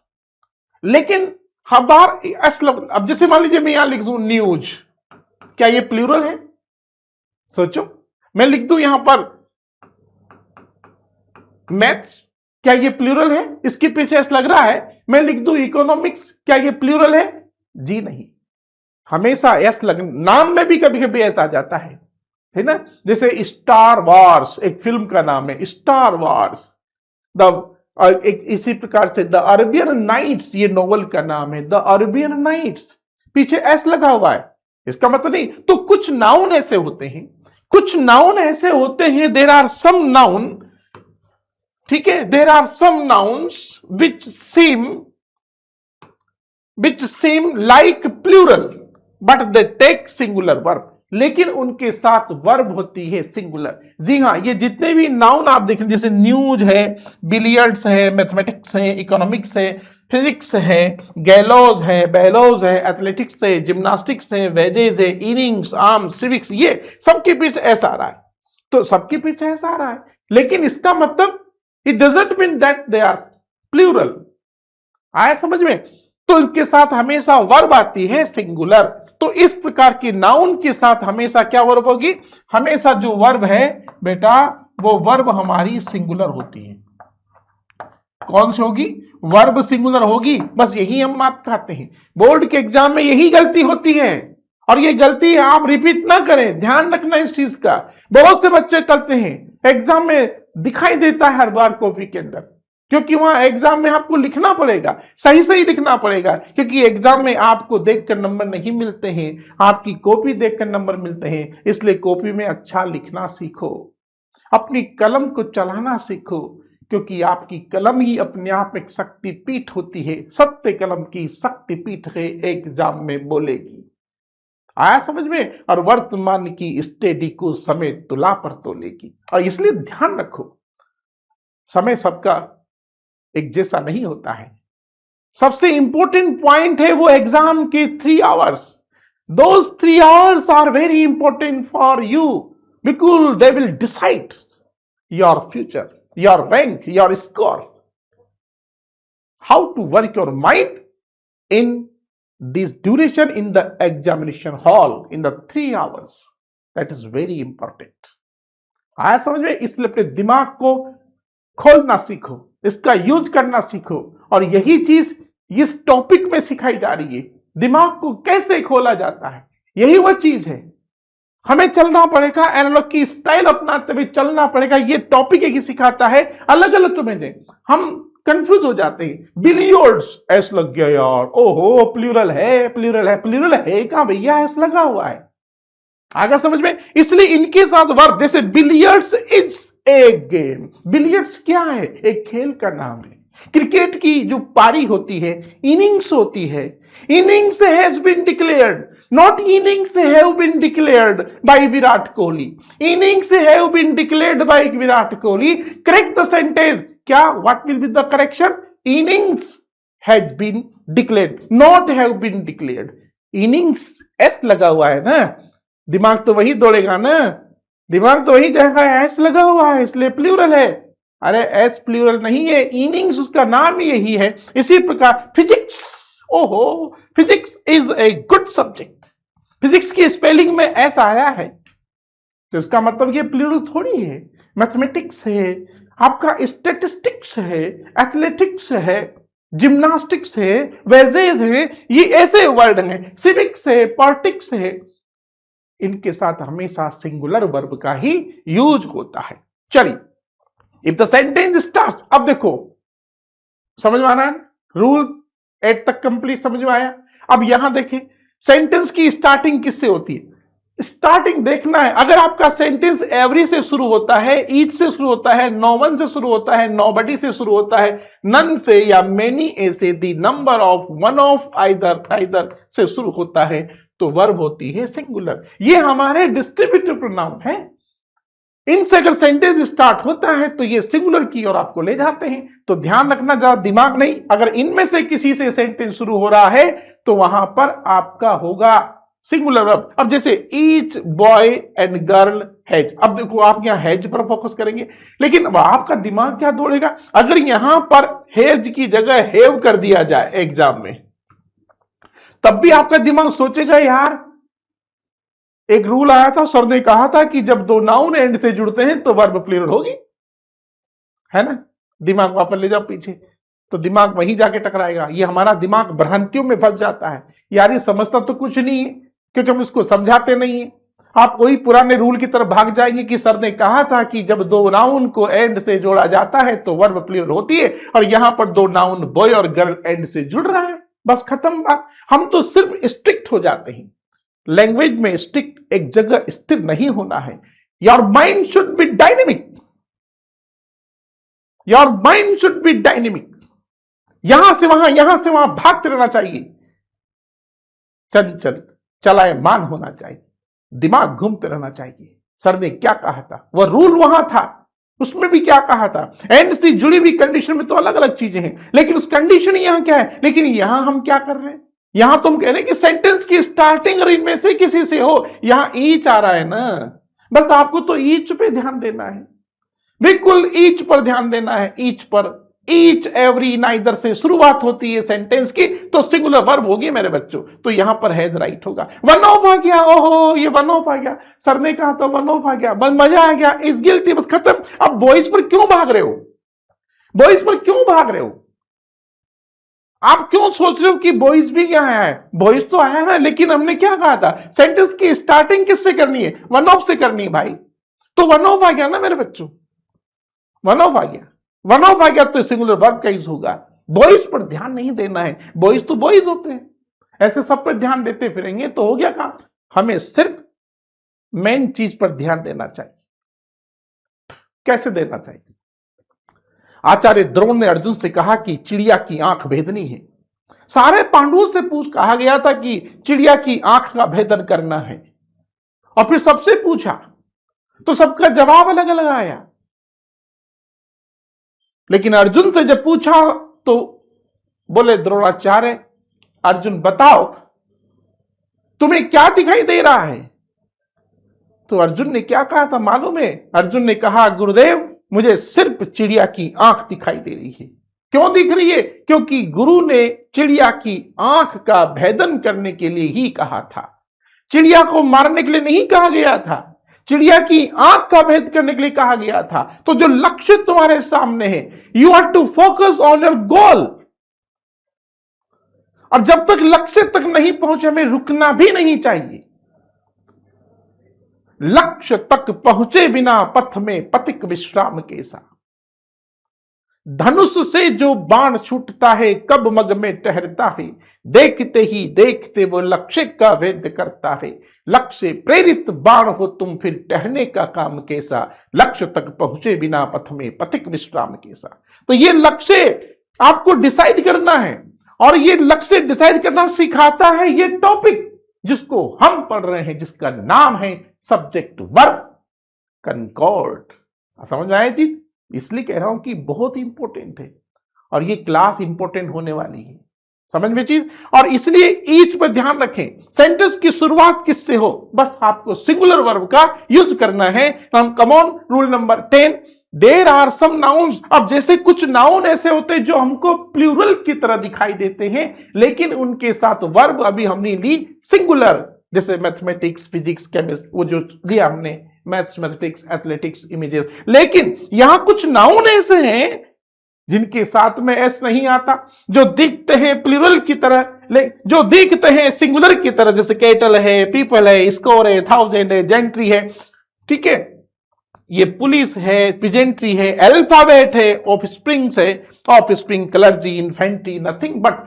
लेकिन हर बार एस अब जैसे मान लीजिए मैं यहां लिख दूं न्यूज, क्या ये प्लूरल है? सोचो, मैं लिख दूं यहां पर मैथ्स, क्या ये प्लूरल है? इसके पीछे एस लग रहा है। मैं लिख दूं इकोनॉमिक्स, क्या ये प्लूरल है? जी नहीं, हमेशा एस लग, नाम में भी कभी कभी एस आ जाता है ना। जैसे स्टार वॉर्स एक फिल्म का नाम है, स्टार वॉर्स। और एक इसी प्रकार से द अरबियन नाइट्स ये नोवेल का नाम है, द अरबियन नाइट्स, पीछे एस लगा हुआ है। इसका मतलब नहीं। तो कुछ नाउन ऐसे होते हैं, कुछ नाउन ऐसे होते हैं, देयर आर सम नाउन, ठीक है, there are some nouns which seem like plural but they take singular verb, लेकिन उनके साथ वर्ब होती है सिंगुलर। जी हां, ये जितने भी नाउन आप देखें, जैसे न्यूज है, बिलियर्ड्स है, मैथमेटिक्स है, इकोनॉमिक्स है, फिजिक्स है, गैलोज है, बेलोज है, एथलेटिक्स है, जिम्नास्टिक्स है, वेजेज है, इनिंग्स, आर्म्स, सिविक्स, ये सबके पीछे ऐसा आ रहा है। तो सबके पीछे ऐसा आ रहा है, लेकिन इसका मतलब it doesn't mean that they are plural. आया समझ में? तो इनके साथ हमेशा वर्ब आती है सिंगुलर। तो इस प्रकार की नाउन के साथ हमेशा क्या वर्ब होगी? हमेशा जो वर्ब है बेटा, वो वर्ब हमारी सिंगुलर होती है। कौन सी होगी? वर्ब सिंगुलर होगी। बस यही हम बात कहते हैं। बोर्ड के एग्जाम में यही गलती होती है, और ये गलती आप रिपीट ना करें, ध्यान रखना इस चीज का। बहुत से बच्चे करते हैं, एग्जाम में दिखाई देता है हर बार कॉपी के अंदर, क्योंकि वहां एग्जाम में आपको लिखना पड़ेगा, सही सही लिखना पड़ेगा, क्योंकि एग्जाम में आपको देखकर नंबर नहीं मिलते हैं, आपकी कॉपी देखकर नंबर मिलते हैं। इसलिए कॉपी में अच्छा लिखना सीखो, अपनी कलम को चलाना सीखो, क्योंकि आपकी कलम ही अपने आप एक शक्तिपीठ होती है। सत्य कलम की शक्तिपीठ है, एग्जाम में बोलेगी। आया समझ में? और वर्तमान की स्टडी को समय तुला पर तोलेगी। और इसलिए ध्यान रखो, समय सबका एक जैसा नहीं होता है। सबसे इंपॉर्टेंट पॉइंट है वो एग्जाम के 3 hours. Those 3 hours are very important for you, because they will decide your future, your rank, your score, how to work your mind in this duration in the examination hall in the 3 hours. That is very important. आया समझ में? इसलिए अपने दिमाग को खोलना सीखो, इसका यूज करना सीखो, और यही चीज इस टॉपिक में सिखाई जा रही है। दिमाग को कैसे खोला जाता है, यही वह चीज है। हमें चलना पड़ेगा, एनालॉग की स्टाइल अपनाते हुए चलना पड़ेगा। ये टॉपिक एक ही सिखाता है, अलग अलग तो मैंने हम कंफ्यूज हो जाते हैं। बिलियर्ड्स एस लग गया यार, ओहो प्लूरल है, प्लूरल है, प्लूरल है कहां भैया, एस लगा हुआ है। आगे समझ में? इसलिए इनके साथ वर्ब, जैसे billiards is a game. Billiards क्या है? एक खेल का नाम है। क्रिकेट की जो पारी होती है, इनिंग्स होती है। Innings has been declared, not innings have been declared by Virat Kohli. Innings have been declared by Virat Kohli. Correct the sentence. क्या? What will be the correction? Innings has been declared, not have been declared. Innings S लगा हुआ है ना, दिमाग तो वही दौड़ेगा ना, दिमाग तो वही जाएगा, एस लगा हुआ है इसलिए प्लूरल है। अरे एस प्लूरल नहीं है, इनिंग्स उसका नाम ही यही है। इसी प्रकार फिजिक्स, ओहो physics is a good subject. Physics की स्पेलिंग में एस आया है, तो इसका मतलब ये प्लूरल थोड़ी है। मैथमेटिक्स है, आपका स्टैटिस्टिक्स है, एथलेटिक्स है, जिम्नास्टिक्स है, वेजेज है, ये ऐसे वर्ड हैं। सिविक्स है, पॉलिटिक्स है, इनके साथ हमेशा सिंगुलर वर्ब का ही यूज होता है। चलिए, इफ द सेंटेंस स्टार्ट्स, अब देखो समझ में आ रहा है, रूल 8 तक कंप्लीट समझ में आया। अब यहां देखें, सेंटेंस की स्टार्टिंग किससे होती है? स्टार्टिंग देखना है। अगर आपका सेंटेंस एवरी से शुरू होता है, ईच से शुरू होता है, नो वन से शुरू होता है, नोबडी से शुरू होता है, नन से या मेनी ए से, the number of, one of, either से शुरू होता है, तो वर्ब होती है सिंगुलर। ये हमारे डिस्ट्रीब्यूटिव प्रोनाउन है। इनसे अगर सेंटेंस स्टार्ट होता है तो ये सिंगुलर की ओर आपको ले जाते हैं। तो ध्यान रखना, ज्यादा दिमाग नहीं। अगर इनमें से किसी से सेंटेंस शुरू हो रहा है तो वहां पर आपका होगा सिंगुलर वर्ब। अब जैसे each boy and girl has, अब देखो आप यहां हैज पर फोकस करेंगे, लेकिन आपका दिमाग क्या दौड़ेगा? अगर यहां पर हैज की जगह हैव कर दिया जाए एग्जाम में, तब भी आपका दिमाग सोचेगा यार एक रूल आया था, सर ने कहा था कि जब दो नाउन एंड से जुड़ते हैं तो वर्ब प्लूरल होगी, है ना। दिमाग वापस ले जाओ पीछे, तो दिमाग वहीं जाके टकराएगा। ये हमारा दिमाग भ्रांतियों में फंस जाता है, यार ये समझता तो कुछ नहीं है क्योंकि हम इसको समझाते नहीं है। आप वही पुराने रूल की तरफ भाग जाएंगे कि सर ने कहा था कि जब दो नाउन को एंड से जोड़ा जाता है तो वर्ब प्लूरल होती है, और यहां पर दो नाउन बॉय और गर्ल एंड से जुड़ रहा है, बस खत्म बात। हम तो सिर्फ स्ट्रिक्ट हो जाते हैं। लैंग्वेज में स्ट्रिक्ट एक जगह स्थिर नहीं होना है। Your mind should be dynamic, your mind should be dynamic. यहां से वहां भागते रहना चाहिए, चंचल चलायमान होना चाहिए, दिमाग घूमते रहना चाहिए। सर ने क्या कहा था, वह रूल वहां था, उसमें भी क्या कहा था। एंड से जुड़ी हुई कंडीशन में तो अलग अलग चीजें हैं, लेकिन उस कंडीशन यहां क्या है। लेकिन यहां हम क्या कर रहे हैं, यहां तो हम कह रहे हैं कि सेंटेंस की स्टार्टिंग और इनमें से किसी से हो। यहां ईच आ रहा है ना, बस आपको तो ईच पे ध्यान देना है, बिल्कुल ईच पर ध्यान देना है। ईच पर, ईच एवरी नाइदर से शुरुआत होती है सेंटेंस की, तो सिंगुलर वर्ब होगी मेरे बच्चों, तो यहां पर हैज राइट होगा। वन ऑफ आ गया, ओहो ये वन ऑफ आ गया, सर ने कहा था वन ऑफ आ गया, बस मजा आ गया, इज गिल्टी, बस खत्म। अब बॉयज पर क्यों भाग रहे हो, बॉयज पर क्यों भाग रहे हो। आप क्यों सोच रहे हो कि बॉयज भी क्या आया है, बॉयज तो आया है, लेकिन हमने क्या कहा था, सेंटेंस की स्टार्टिंग किससे करनी है, वन ऑफ से करनी है भाई। तो वन ऑफ आ गया ना मेरे बच्चों, वन ऑफ आ गया, वन ऑफ आ गया तो सिंगुलर वर्ब का यूज होगा। बॉयज पर ध्यान नहीं देना है, बॉयज तो बॉयज होते हैं, ऐसे सब पर ध्यान देते फिरेंगे तो हो गया काम। हमें सिर्फ मेन चीज पर ध्यान देना चाहिए। कैसे देना चाहिए, आचार्य द्रोण ने अर्जुन से कहा कि चिड़िया की आंख भेदनी है। सारे पांडवों से कहा गया था कि चिड़िया की आंख का भेदन करना है, और फिर सबसे पूछा तो सबका जवाब अलग अलग आया। लेकिन अर्जुन से जब पूछा तो बोले द्रोणाचार्य, अर्जुन बताओ तुम्हें क्या दिखाई दे रहा है। तो अर्जुन ने क्या कहा था मालूम है, अर्जुन ने कहा गुरुदेव मुझे सिर्फ चिड़िया की आंख दिखाई दे रही है। क्यों दिख रही है, क्योंकि गुरु ने चिड़िया की आंख का भेदन करने के लिए ही कहा था, चिड़िया को मारने के लिए नहीं कहा गया था, चिड़िया की आंख का भेद करने के लिए कहा गया था। तो जो लक्ष्य तुम्हारे सामने है, you have to focus on your goal, और जब तक लक्ष्य तक नहीं पहुंचे हमें रुकना भी नहीं चाहिए। लक्ष्य तक पहुंचे बिना पथ में पथिक विश्राम कैसा, धनुष से जो बाण छूटता है कब मग में ठहरता है, देखते ही देखते वो लक्ष्य का भेद करता है। लक्ष्य प्रेरित बाण हो तुम फिर ठहरने का काम कैसा, लक्ष्य तक पहुंचे बिना पथ में पथिक विश्राम कैसा। तो ये लक्ष्य आपको डिसाइड करना है, और ये लक्ष्य डिसाइड करना सिखाता है ये टॉपिक जिसको हम पढ़ रहे हैं, जिसका नाम है सब्जेक्ट वर्ब कंकॉर्ड। समझ में आया चीज, इसलिए कह रहा हूं कि बहुत इंपॉर्टेंट है, और ये क्लास इंपॉर्टेंट होने वाली है, समझ में चीज। और इसलिए ईच पर ध्यान रखें, सेंटेंस की शुरुआत किससे हो, बस आपको सिंगुलर वर्ब का यूज करना है। हम come on rule number 10, there are some nouns. अब जैसे कुछ नाउन ऐसे होते हैं जो हमको प्लूरल की तरह दिखाई देते हैं, लेकिन उनके साथ वर्ब अभी हमने ली सिंगुलर, जैसे मैथमेटिक्स, फिजिक्स, केमिस्ट, वो जो लिया हमने मैथमेटिक्स, एथलेटिक्स, इमेजेस। लेकिन यहां कुछ नाउन ऐसे हैं जिनके साथ में एस नहीं आता, जो दिखते हैं प्लूरल की तरह, जो दिखते हैं सिंगुलर की तरह, जैसे केटल है, पीपल है, स्कोर है, थाउजेंड है, जेंट्री है, ठीक है, ये पुलिस है, पिजेंट्री है, अल्फाबेट है, ऑफ स्प्रिंग्स है, of spring, clergy, infantry, nothing but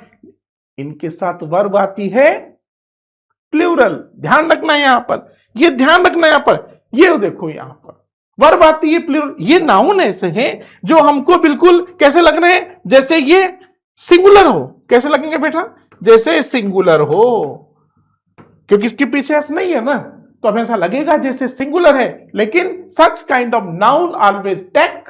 इनके साथ वर्ब आती है प्लूरल। ध्यान रखना है यहां पर, ये ध्यान रखना है यहां पर, ये देखो यहां पर वर्ब आती है प्लूरल। ये नाउन ऐसे हैं जो हमको बिल्कुल कैसे लग रहे हैं, जैसे ये सिंगुलर हो। कैसे लगेंगे बेटा, जैसे सिंगुलर हो, क्योंकि इसके पीछे एस नहीं है ना, तो हमें ऐसा लगेगा जैसे सिंगुलर है। लेकिन such kind of noun always take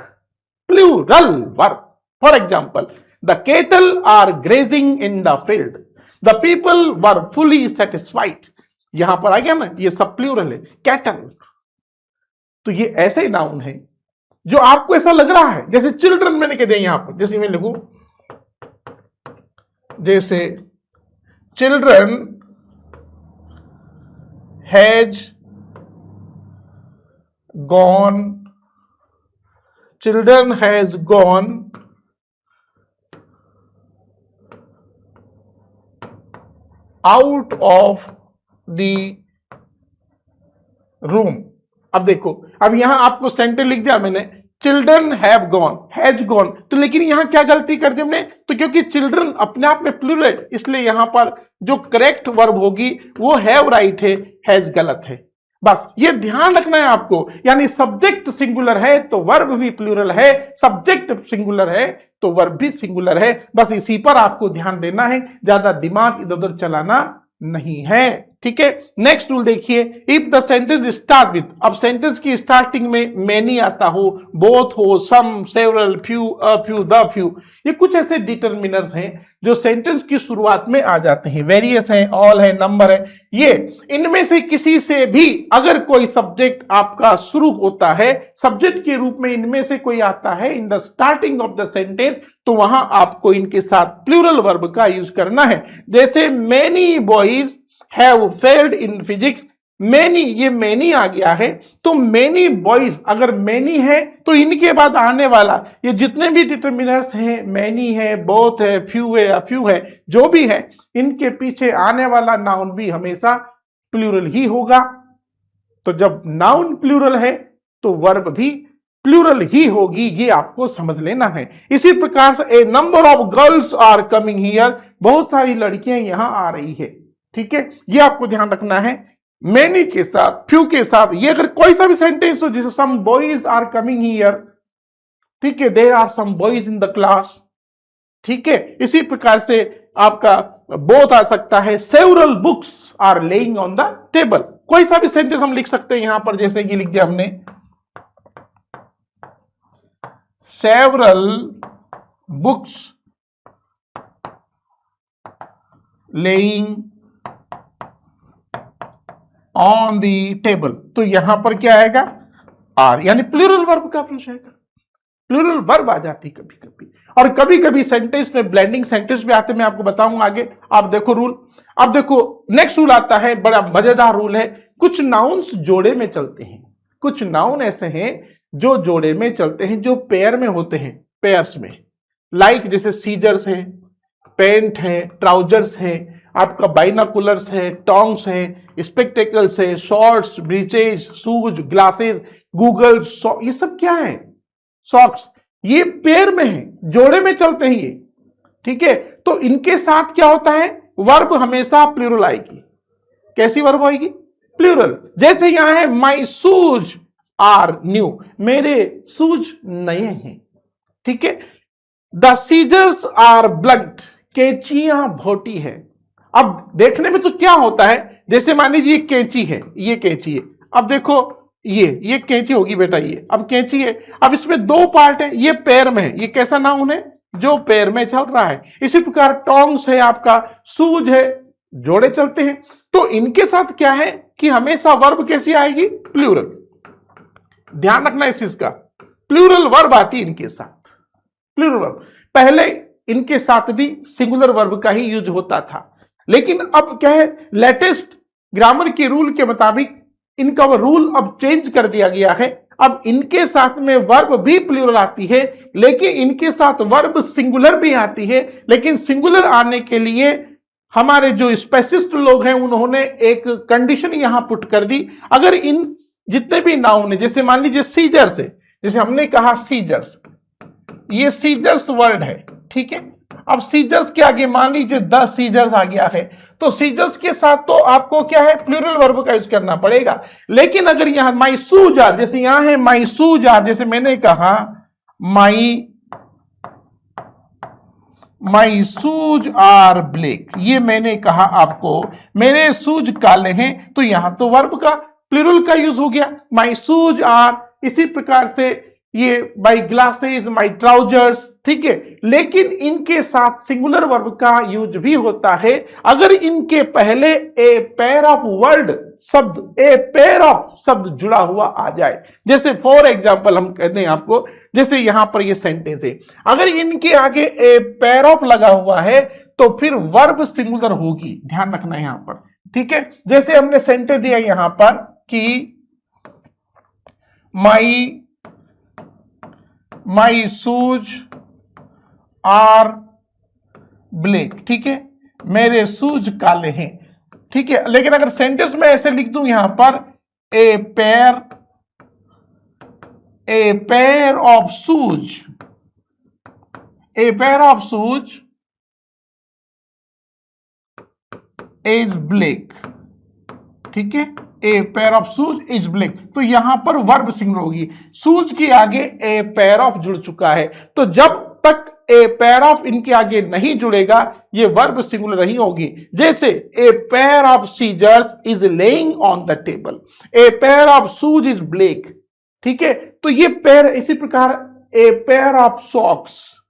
plural verb. For example, the cattle are grazing in the field, the people were fully satisfied. यहां पर आ गया ना, ये सब प्लूरल है, कैटल। तो ये ऐसे नाउन है जो आपको ऐसा लग रहा है जैसे चिल्ड्रन मैंने कह दिया यहां पर, जैसे मैं लिखूं, जैसे children has gone, children has gone out of the room। अब देखो, अब यहां आपको सेंटेंस लिख दिया मैंने, children have gone, has gone, तो लेकिन यहां क्या गलती कर दी हमने, तो क्योंकि चिल्ड्रन अपने आप में प्लूरल है, इसलिए यहां पर जो करेक्ट वर्ब होगी वो हैव राइट है, हैज गलत है। बस ये ध्यान रखना है आपको, यानी सब्जेक्ट सिंगुलर है तो वर्ब भी प्लूरल है, सब्जेक्ट सिंगुलर है तो वर्ब भी सिंगुलर है। बस इसी पर आपको ध्यान देना है, ज्यादा दिमाग इधर उधर चलाना नहीं है, ठीक है। नेक्स्ट रूल देखिए, if the sentence start with, अब सेंटेंस की स्टार्टिंग में मैनी आता हो, बोथ हो, some, several, few, a few, the few, ये कुछ ऐसे डिटरमिनर्स हैं जो सेंटेंस की शुरुआत में आ जाते हैं। वेरियस है, ऑल है, नंबर है, ये इनमें से किसी से भी अगर कोई सब्जेक्ट आपका शुरू होता है, सब्जेक्ट के रूप में इनमें से कोई आता है in the starting of the sentence, तो वहां आपको इनके साथ प्लूरल वर्ब का यूज करना है। जैसे many boys have failed in physics, many, ये मेनी आ गया है, तो मेनी बॉयज अगर मेनी है तो इनके बाद आने वाला ये जितने भी डिटरमिनर्स हैं, मेनी है, बोथ है, फ्यू है, फ्यू है, जो भी है, इनके पीछे आने वाला नाउन भी हमेशा प्लूरल ही होगा। तो जब नाउन प्लूरल है तो वर्ब भी प्लूरल ही होगी, ये आपको समझ लेना है। इसी प्रकार से a number of girls are coming here, बहुत सारी लड़कियां यहां आ रही है, ठीक है, ये आपको ध्यान रखना है। मेनी के साथ, फ्यू के साथ, ये अगर कोई सा भी सेंटेंस हो, जैसे some boys are coming here, ठीक है, there are some boys in the class, ठीक है। इसी प्रकार से आपका बोथ आ सकता है, several books are laying on the table, कोई सा भी सेंटेंस हम लिख सकते हैं यहां पर, जैसे कि लिख दिया हमने several books laying on the table, तो यहां पर क्या आएगा, आर, यानी प्लूरल वर्ब का प्रश्न आएगा, प्लूरल वर्ब आ जाती कभी कभी, और कभी कभी सेंटेंस में ब्लेंडिंग सेंटेंस भी आते, मैं आपको बताऊंगा आगे। आप देखो रूल, अब देखो नेक्स्ट रूल आता है, बड़ा मजेदार रूल है। कुछ नाउन्स जोड़े में चलते हैं, कुछ नाउन ऐसे हैं जो जोड़े में चलते हैं, जो पेयर में होते हैं, पेयर्स में, लाइक जैसे सीजर्स है, पेंट है, ट्राउजर्स है, आपका बाइनाकुलर्स है, टोंग्स है, स्पेक्टेकल्स है, shorts, breaches, shoes, glasses, Google, ये सब क्या है, सॉक्स, ये पेयर में है, जोड़े में चलते हैं ये, ठीक है। तो इनके साथ क्या होता है, वर्ब हमेशा प्लूरल आएगी। कैसी वर्ब आएगी, प्लूरल। जैसे यहां है माई शूज आर न्यू, मेरे शूज नए हैं, ठीक है। The seizures are blunt, कैंचियां Bhoti है। अब देखने में तो क्या होता है, जैसे मान लीजिए कैंची है, ये कैंची है, अब देखो ये कैंची होगी बेटा, ये अब कैंची है, अब इसमें दो पार्ट है, ये पैर में है, ये कैसा नाउन है, जो पैर में चल रहा है। इसी प्रकार टोंग्स है आपका, शूज है, जोड़े चलते हैं। तो इनके साथ क्या है कि हमेशा वर्ब कैसी आएगी, प्लूरल, ध्यान रखना इस चीज का, प्लूरल वर्ब आती है इनके साथ, प्लूरल वर्ब। पहले इनके साथ भी सिंगुलर वर्ब का ही यूज होता था, लेकिन अब क्या है, लेटेस्ट ग्रामर के रूल के मुताबिक इनका रूल अब चेंज कर दिया गया है। अब इनके साथ में वर्ब भी प्लूरल आती है, लेकिन इनके साथ वर्ब सिंगुलर भी आती है। लेकिन सिंगुलर आने के लिए हमारे जो स्पेसिस्ट लोग हैं उन्होंने एक कंडीशन यहां पुट कर दी, अगर इन जितने भी नाउन है, जैसे मान लीजिए सीजर्स है, जैसे हमने कहा सीजर्स, ये सीजर्स वर्ड है, ठीक है। अब सीजर्स के आगे मान लीजिए द सीजर्स आ गया है, तो सीजर्स के साथ तो आपको क्या है, प्लूरल वर्ब का यूज करना पड़ेगा। लेकिन अगर यहां माई शूज आर, जैसे यहां है माई शूज आर, जैसे मैंने कहा माई शूज आर ब्लैक, ये मैंने कहा आपको मेरे शूज काले हैं, तो यहां तो वर्ब का प्लूरल का यूज हो गया, माई शूज आर। इसी प्रकार से ये माई ग्लासेस, माई ट्राउजर्स, ठीक है। लेकिन इनके साथ सिंगुलर वर्ब का यूज भी होता है अगर इनके पहले ए पेयर ऑफ वर्ड शब्द, ए पेयर ऑफ शब्द जुड़ा हुआ आ जाए। जैसे फॉर एग्जाम्पल हम कहते हैं आपको, जैसे यहां पर ये सेंटेंस है, अगर इनके आगे ए पेयर ऑफ लगा हुआ है तो फिर वर्ब सिंगुलर होगी, ध्यान रखना यहां पर, ठीक है। जैसे हमने सेंटेंस दिया यहां पर कि माई शूज आर ब्लैक, ठीक है, मेरे शूज काले हैं, ठीक है। लेकिन अगर सेंटेंस में ऐसे लिख दूं यहां पर ए pair of shoes is black, ठीक है, ए pair of shoes is black, तो यहां पर वर्ब सिंगुलर होगी, शूज के आगे ए पेयर ऑफ जुड़ चुका है, तो जब तक ए पेयर ऑफ इनके आगे नहीं जुड़ेगा ये वर्ब सिंगुलर नहीं होगी। जैसे a pair of scissors is laying on the table, a pair of shoes is black, ठीक है, तो ये पेयर, इसी प्रकार a pair of socks,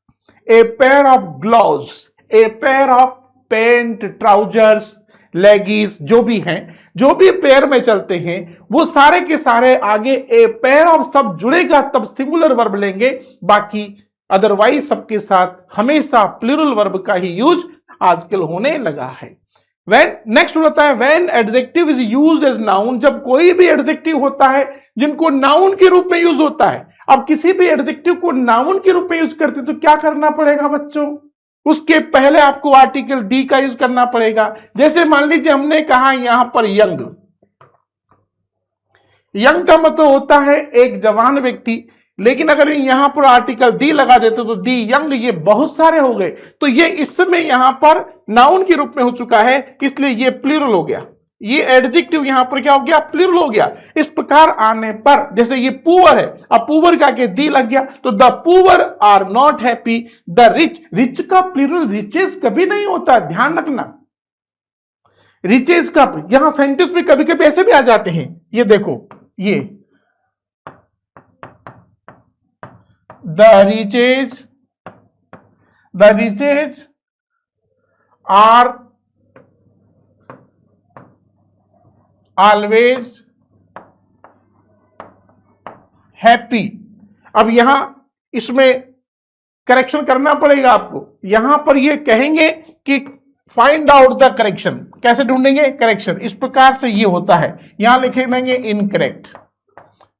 a pair of gloves, a pair of pant, trousers, leggings, जो भी हैं, जो भी पेयर में चलते हैं वो सारे के सारे आगे ए पेयर ऑफ सब जुड़ेगा तब सिंगुलर वर्ब लेंगे, बाकी अदरवाइज सबके साथ हमेशा प्लूरल वर्ब का ही यूज आजकल होने लगा है। व्हेन, नेक्स्ट होता है when adjective is used as noun, जब कोई भी एडजेक्टिव होता है जिनको नाउन के रूप में यूज होता है। अब किसी भी एडजेक्टिव को नाउन के रूप में यूज करते तो क्या करना पड़ेगा बच्चों, उसके पहले आपको आर्टिकल दी का यूज करना पड़ेगा। जैसे मान लीजिए हमने कहा यहां पर यंग, यंग का मतलब होता है एक जवान व्यक्ति, लेकिन अगर यहां पर आर्टिकल दी लगा देते तो दी यंग, ये बहुत सारे हो गए, तो ये इस समय यहां पर नाउन के रूप में हो चुका है, इसलिए ये प्लूरल हो गया, ये एडजेक्टिव यहां पर क्या हो गया, प्लूरल हो गया। इस प्रकार आने पर जैसे ये पुअर है, अब पुअर का के दी लग गया तो the poor are not happy, the rich, rich का प्लूरल रिचेस कभी नहीं होता, ध्यान रखना, रिचेस का यहां सेंटेंस में कभी कभी ऐसे भी आ जाते हैं, ये देखो, ये the riches are always happy. अब यहां इसमें करेक्शन करना पड़ेगा आपको, यहां पर ये कहेंगे कि फाइंड आउट द करेक्शन, कैसे ढूंढेंगे करेक्शन, इस प्रकार से ये होता है, यहां लिखे देंगे इनकरेक्ट,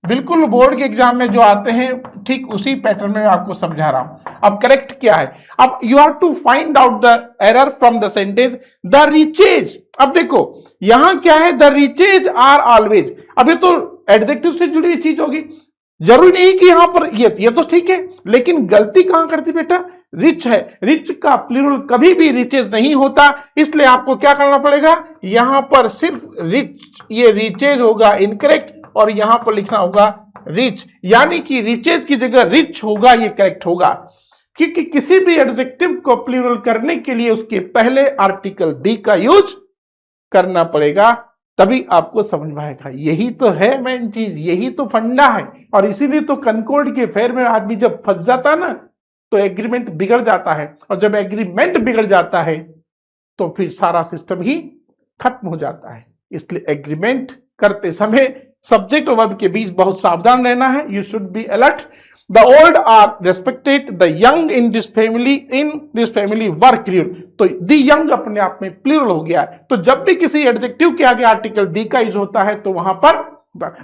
बिल्कुल बोर्ड के एग्जाम में जो आते हैं ठीक उसी पैटर्न में आपको समझा रहा हूं। अब करेक्ट क्या है, अब you have to find out the error from the sentence the riches. अब देखो यहां क्या है, द रिचेज आर ऑलवेज, अब ये तो एडजेक्टिव से जुड़ी हुई चीज होगी, जरूरी नहीं कि यहां पर ये तो ठीक है, लेकिन गलती कहां करती बेटा, रिच है, रिच का प्लूरल कभी भी रिचेज नहीं होता, इसलिए आपको क्या करना पड़ेगा, यहां पर सिर्फ रिच, ये रिचेज होगा इनकरेक्ट, और यहां पर लिखना होगा रिच, यानी कि रिचेज की जगह रिच होगा, ये करेक्ट होगा, क्योंकि किसी भी एडजेक्टिव को प्लूरल करने के लिए उसके पहले आर्टिकल दी का यूज करना पड़ेगा, तभी आपको समझ में आएगा। यही तो है मेन चीज, यही तो फंडा है, और इसीलिए तो कनकॉर्ड के फेयर में आदमी जब फंस जाता है ना तो एग्रीमेंट बिगड़ जाता है, और जब एग्रीमेंट बिगड़ जाता है तो फिर सारा सिस्टम ही खत्म हो जाता है। इसलिए एग्रीमेंट करते समय सब्जेक्ट और वर्ब के बीच बहुत सावधान रहना है, you should be alert. The old are respected, the young in this family were clear, तो द यंग अपने आप में प्लूरल हो गया है, तो जब भी किसी एडजेक्टिव के आगे आर्टिकल दी का यूज होता है तो वहां पर,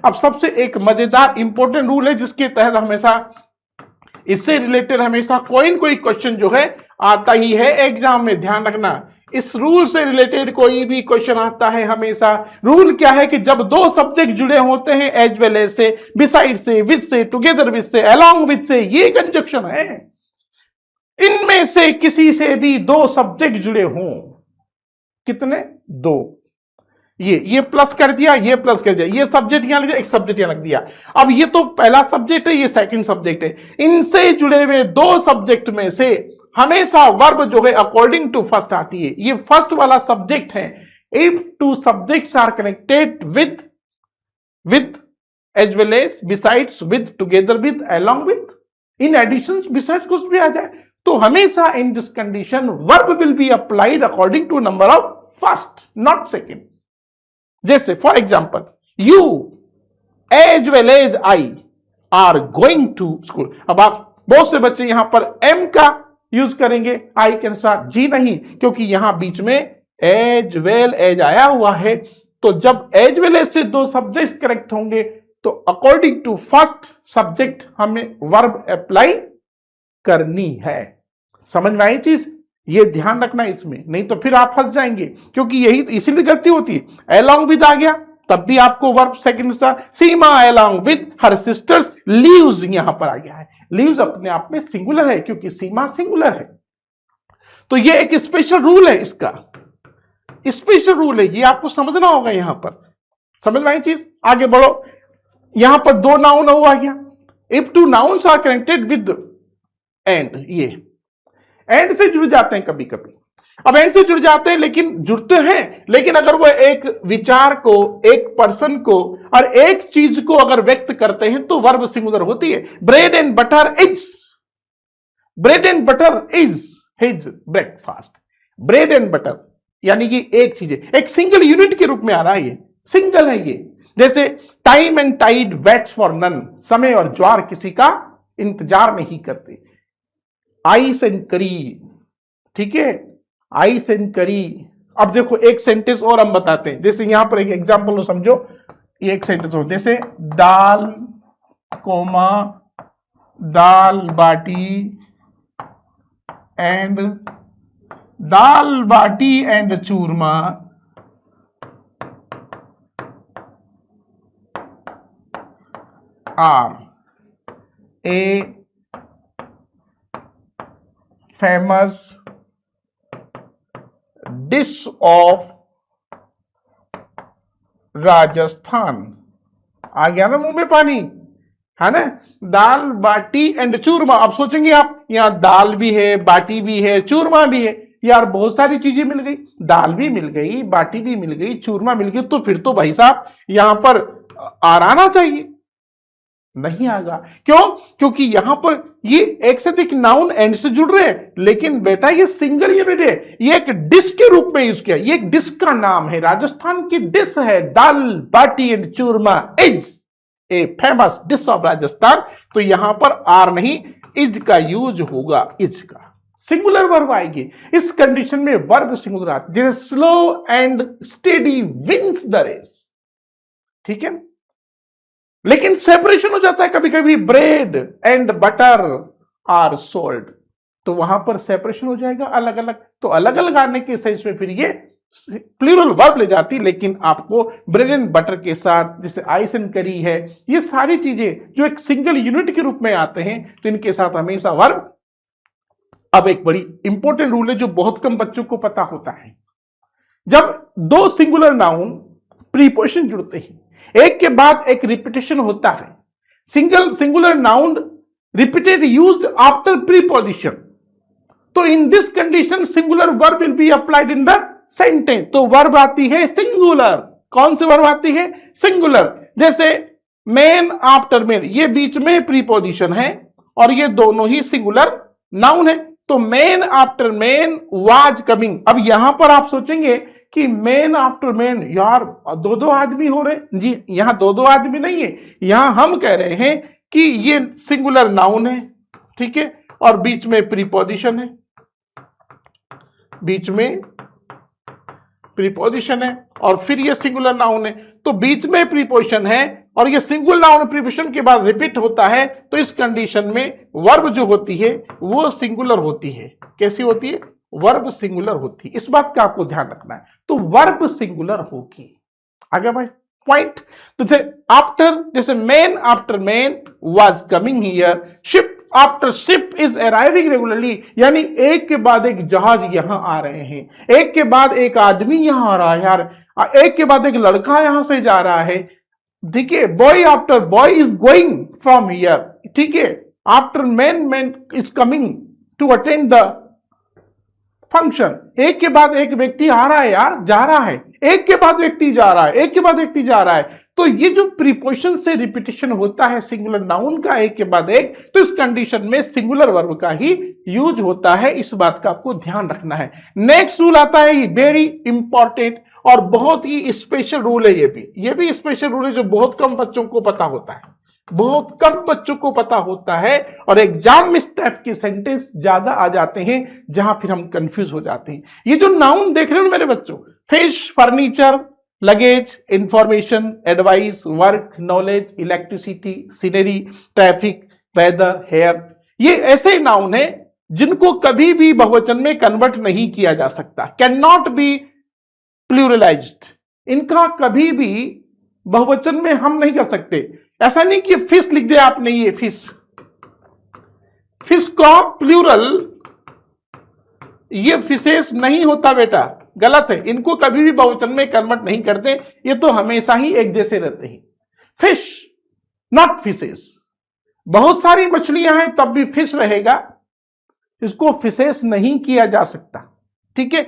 अब सबसे एक मजेदार इंपॉर्टेंट रूल है जिसके तहत हमेशा इससे रिलेटेड हमेशा कोई न कोई क्वेश्चन जो है आता ही है एग्जाम में, ध्यान रखना, इस रूल से रिलेटेड कोई भी क्वेश्चन आता है हमेशा। रूल क्या है कि जब दो सब्जेक्ट जुड़े होते हैं एज वेल एज से, बिसाइड से, विद से, टुगेदर विद से, अलोंग विद से, ये कंजक्शन है, इनमें से किसी से भी दो सब्जेक्ट जुड़े हों, कितने, दो, ये प्लस कर दिया, ये प्लस कर दिया, ये सब्जेक्ट यहां लिख दिया, एक सब्जेक्ट यहां लिख दिया, अब ये तो पहला सब्जेक्ट है, ये सेकंड सब्जेक्ट है, इनसे जुड़े हुए दो सब्जेक्ट में से हमेशा वर्ब जो है अकॉर्डिंग टू फर्स्ट आती है, ये फर्स्ट वाला सब्जेक्ट है। If two subjects are connected with as well as, besides with, together with, along with, in addition, besides कुछ भी आ जाए तो हमेशा in this condition verb will be applied according to number of first, not second. जैसे for example, you as well as I are going to school, अब आप बहुत से बच्चे यहां पर एम का यूज करेंगे, आई के साथ, जी नहीं, क्योंकि यहां बीच में एज वेल एज आया हुआ है, तो जब एज वेल एज से दो सब्जेक्ट करेक्ट होंगे तो अकॉर्डिंग टू फर्स्ट सब्जेक्ट हमें वर्ब अप्लाई करनी है। समझ में आई चीज? ये ध्यान रखना इसमें, नहीं तो फिर आप फंस जाएंगे, क्योंकि यही इसीलिए गलती होती है। अलोंग विद आ गया तब भी आपको वर्ब सेकंड अनुसार, Seema along with her sisters, lives यहां पर आ गया है। लीव्स अपने आप में सिंगुलर है क्योंकि सीमा सिंगुलर है। तो ये एक स्पेशल रूल है, इसका स्पेशल रूल है, ये आपको समझना होगा। यहां पर समझ में आई चीज? आगे बढ़ो। यहां पर दो नाउन आ गया। If two nouns are connected with and, ये एंड से जुड़ जाते हैं कभी कभी। अब एंड से जुड़ जाते हैं, लेकिन जुड़ते हैं, लेकिन अगर वो एक विचार को, एक पर्सन को और एक चीज को अगर व्यक्त करते हैं तो वर्ब सिंगुलर होती है। Bread and butter is, bread and butter is his breakfast. Bread and butter यानी कि एक चीज है, एक सिंगल यूनिट के रूप में आ रहा है, ये सिंगल है। ये जैसे time and tide waits for none, समय और ज्वार किसी का इंतजार नहीं करते। आइस एंड करी, ठीक है, आइस एंड करी। अब देखो एक सेंटेंस और हम बताते हैं, जैसे यहां पर एक एग्जांपल लो, समझो। ये एक सेंटेंस हो, जैसे dal comma dal baati and churma are a famous dish of Rajasthan. आ गया ना मुंह में पानी, है ना? दाल बाटी एंड चूरमा। अब सोचेंगे आप, यहां दाल भी है, बाटी भी है, चूरमा भी है, यार बहुत सारी चीजें मिल गई, दाल भी मिल गई, बाटी भी मिल गई, चूरमा मिल गई, तो फिर तो भाई साहब यहां पर आना चाहिए। नहीं आगा, क्यों? क्योंकि यहां पर ये एक से अधिक नाउन एंड से जुड़ रहे हैं, लेकिन बेटा ये सिंगल यूनिट है, ये एक डिश के रूप में यूज किया। ये एक डिश का नाम है, राजस्थान की डिश है, dal baati and churma is a famous dish of Rajasthan. तो यहां पर आर नहीं, इज का यूज होगा, इज का सिंगुलर वर्ब आएगी। इस कंडीशन में वर्ब सिंगुलर आती, जैसे slow and steady wins the race, ठीक है। लेकिन सेपरेशन हो जाता है कभी कभी, bread and butter are sold, तो वहां पर सेपरेशन हो जाएगा अलग अलग। तो अलग अलग आने के सेंस में फिर ये प्लूरल वर्ब ले जाती, लेकिन आपको ब्रेड एंड बटर के साथ, जैसे आइस एंड करी है, ये सारी चीजें जो एक सिंगल यूनिट के रूप में आते हैं, तो इनके साथ हमेशा वर्ब। अब एक बड़ी इंपॉर्टेंट रूल है जो बहुत कम बच्चों को पता होता है। जब दो सिंगुलर नाउन प्रीपोजिशन जुड़ते हैं, एक के बाद एक रिपीटेशन होता है, singular noun repeated used after preposition, तो in this condition singular verb will be applied in the sentence. तो वर्ब आती है सिंगुलर। कौन सी वर्ब आती है? सिंगुलर। जैसे मैन आफ्टर मैन, ये बीच में प्रीपोजिशन है और ये दोनों ही सिंगुलर नाउन है। तो man after man was coming. अब यहां पर आप सोचेंगे कि मैन आफ्टर मैन, यार दो दो आदमी हो रहे। जी, यहां दो दो आदमी नहीं है, यहां हम कह रहे हैं कि ये सिंगुलर नाउन है, ठीक है, और बीच में प्रीपोजिशन है, बीच में प्रीपोजिशन है और फिर ये सिंगुलर नाउन है। तो बीच में प्रीपोजिशन है और ये सिंगुलर नाउन प्रीपोजिशन के बाद रिपीट होता है, तो इस कंडीशन में वर्ब जो होती है वो सिंगुलर होती है। कैसी होती है? वर्ब सिंगुलर होती है। इस बात का आपको ध्यान रखना है। तो वर्ब सिंगुलर होगी। आगे भाई पॉइंट, तो जैसे man after man was coming here, ship after ship is arriving regularly, यानी एक के बाद एक जहाज यहां आ रहे हैं, एक के बाद एक आदमी यहां आ रहा है, यार एक के बाद एक लड़का यहां से जा रहा है, ठीक है। Boy after boy is going from here, ठीक है। After man is coming to attend the function, एक के बाद एक व्यक्ति आ रहा है, यार जा रहा है, एक के बाद व्यक्ति जा रहा है, एक के बाद व्यक्ति जा रहा है। तो ये जो प्रीपोजिशन से रिपीटेशन होता है सिंगुलर नाउन का एक के बाद एक, तो इस कंडीशन में सिंगुलर वर्ब का ही यूज होता है। इस बात का आपको ध्यान रखना है। नेक्स्ट रूल आता है वेरी इंपॉर्टेंट और बहुत ही स्पेशल रूल है। ये भी स्पेशल रूल है जो बहुत कम बच्चों को पता होता है, बहुत कम बच्चों को पता होता है, और एग्जाम में इस टाइप के सेंटेंस ज्यादा आ जाते हैं जहां फिर हम कंफ्यूज हो जाते हैं। ये जो नाउन देख रहे हो मेरे बच्चों, fish, furniture, luggage, information, advice, work, knowledge, electricity, scenery, traffic, weather, hair, ये ऐसे नाउन है जिनको कभी भी बहुवचन में कन्वर्ट नहीं किया जा सकता, कैन नॉट बी प्लूरलाइज्ड। इनका कभी भी बहुवचन में हम नहीं कर सकते। ऐसा नहीं कि फिश लिख दे आपने, ये फिश, फिश का प्लूरल ये फिशेस नहीं होता बेटा, गलत है। इनको कभी भी बहुवचन में कन्वर्ट नहीं करते, ये तो हमेशा ही एक जैसे रहते हैं। Fish, not fishes. बहुत सारी मछलियां हैं तब भी फिश रहेगा, इसको फिशेस नहीं किया जा सकता, ठीक है।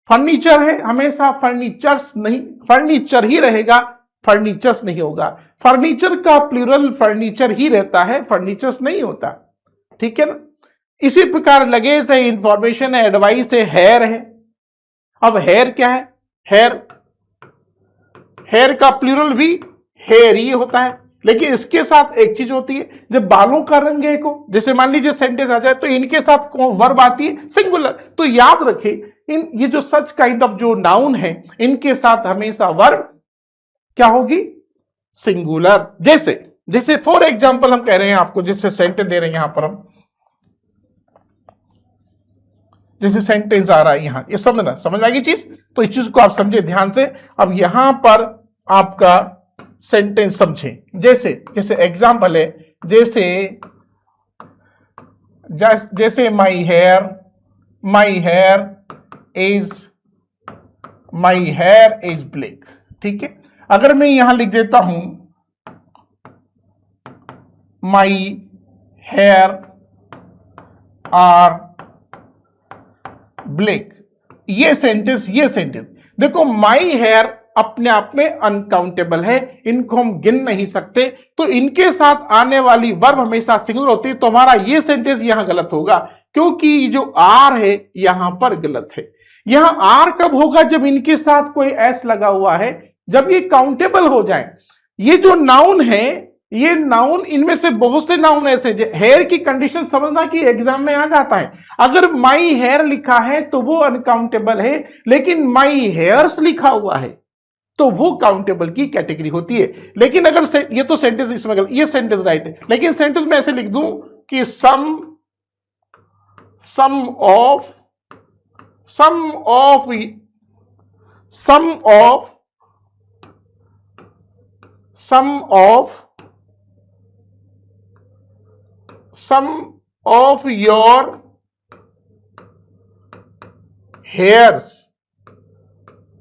फर्नीचर है, हमेशा फर्नीचर्स नहीं, फर्नीचर ही रहेगा, फर्नीचर्स नहीं होगा। फर्नीचर का प्लूरल फर्नीचर ही रहता है, फर्नीचर्स नहीं होता, ठीक है ना। इसी प्रकार लगेज है, इंफॉर्मेशन है, एडवाइस है, हेयर है। अब हेयर क्या है? हेयर, हेयर का प्लूरल भी हेयर ही होता है, लेकिन इसके साथ एक चीज होती है, जब बालों का रंग है को, जैसे मान लीजिए सेंटेंस आ जाए तो इनके साथ वर्ब आती है सिंगुलर, तो याद रखें इन ये जो सच काइंड ऑफ जो नाउन है इनके साथ हमेशा वर्ब क्या होगी? सिंगुलर। जैसे जैसे फॉर एग्जाम्पल हम कह रहे हैं आपको, जैसे सेंटेंस दे रहे हैं यहां पर हम, जैसे सेंटेंस आ रहा है यहां, ये समझना, समझ आएगी चीज, तो इस चीज को आप समझे ध्यान से। अब यहां पर आपका सेंटेंस समझें, जैसे जैसे एग्जाम्पल है, जैसे जैसे माई हेयर इज ब्लैक, ठीक है। अगर मैं यहां लिख देता हूं माई हेयर आर ब्लैक, ये सेंटेंस देखो, माई हेयर अपने आप में अनकाउंटेबल है, इनको हम गिन नहीं सकते, तो इनके साथ आने वाली वर्ब हमेशा सिंगुलर होती है, तो हमारा ये सेंटेंस यहां गलत होगा, क्योंकि जो आर है यहां पर गलत है। यहां आर कब होगा? जब इनके साथ कोई एस लगा हुआ है, जब ये काउंटेबल हो जाए। ये जो नाउन है, ये नाउन, इनमें से बहुत से नाउन ऐसे, हेयर की कंडीशन समझना कि एग्जाम में आ जाता है। अगर माई हेयर लिखा है तो वो अनकाउंटेबल है, लेकिन माई हेयर्स लिखा हुआ है तो वो काउंटेबल की कैटेगरी होती है। लेकिन अगर ये तो सेंटेंस इसमें गलत, ये सेंटेंस राइट है, लेकिन सेंटेंस में ऐसे लिख दूं कि some of your hairs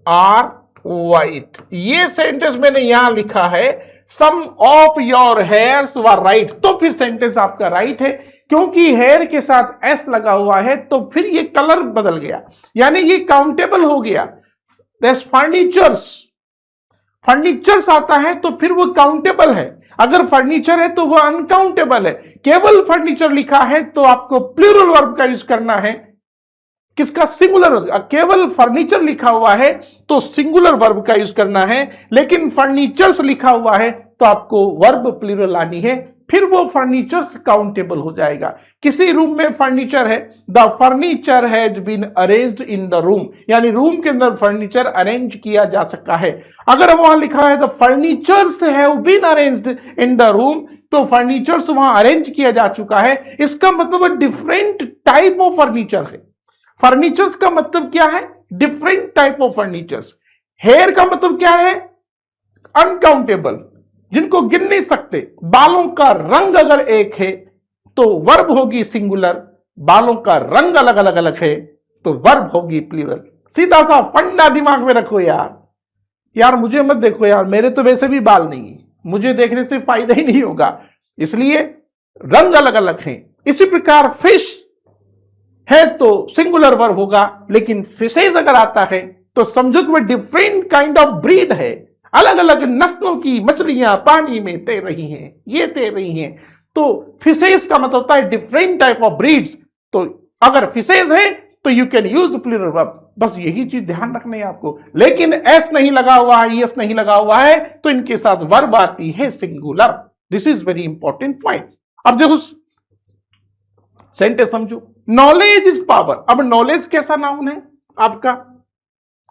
are white। ये सेंटेंस मैंने यहां लिखा है some of your hairs were white, तो फिर सेंटेंस आपका राइट है, क्योंकि हेयर के साथ एस लगा हुआ है, तो फिर ये कलर बदल गया, यानी ये काउंटेबल हो गया। फर्नीचर्स आता है तो फिर वो काउंटेबल है, अगर फर्नीचर है तो वो अनकाउंटेबल है। केवल फर्नीचर लिखा है तो आपको प्लूरल वर्ब का यूज करना है, किसका? सिंगुलर। केवल फर्नीचर लिखा हुआ है तो सिंगुलर वर्ब का यूज करना है, लेकिन फर्नीचर्स लिखा हुआ है तो आपको वर्ब प्लूरल लानी है, फिर वो फर्नीचर्स काउंटेबल हो जाएगा। किसी रूम में फर्नीचर है, the furniture has been arranged in the room, यानी रूम के अंदर फर्नीचर अरेंज किया जा सकता है। अगर वहां लिखा है the furnitures have been arranged in the room, तो फर्नीचर्स वहां अरेंज किया जा चुका है, इसका मतलब डिफरेंट टाइप ऑफ फर्नीचर है। फर्नीचर्स का मतलब क्या है? Different type of furnitures. Hair का मतलब क्या है? अनकाउंटेबल, जिनको गिन नहीं सकते। बालों का रंग अगर एक है तो वर्ब होगी सिंगुलर, बालों का रंग अलग अलग अलग है तो वर्ब होगी प्लूरल। सीधा सा फंडा दिमाग में रखो यार मुझे मत देखो यार, मेरे तो वैसे भी बाल नहीं है, मुझे देखने से फायदा ही नहीं होगा, इसलिए रंग अलग अलग हैं। इसी प्रकार फिश है तो सिंगुलर वर्ब होगा, लेकिन फिशेज अगर आता है तो समझो कि वह डिफरेंट काइंड ऑफ ब्रीड है, अलग अलग नस्लों की मछलियां पानी में तैर रही हैं, ये तैर रही हैं, तो फिशेज का मतलब होता है डिफरेंट टाइप ऑफ ब्रीड्स। तो अगर फिशेज है तो you can use plural verb, बस यही चीज ध्यान रखना है आपको। लेकिन एस नहीं लगा हुआ है, एस नहीं लगा हुआ है, तो इनके साथ वर्ब आती है singular. This is very important point. अब देखो सेंटेंस समझो, नॉलेज इज पावर। अब नॉलेज कैसा नाउन है आपका?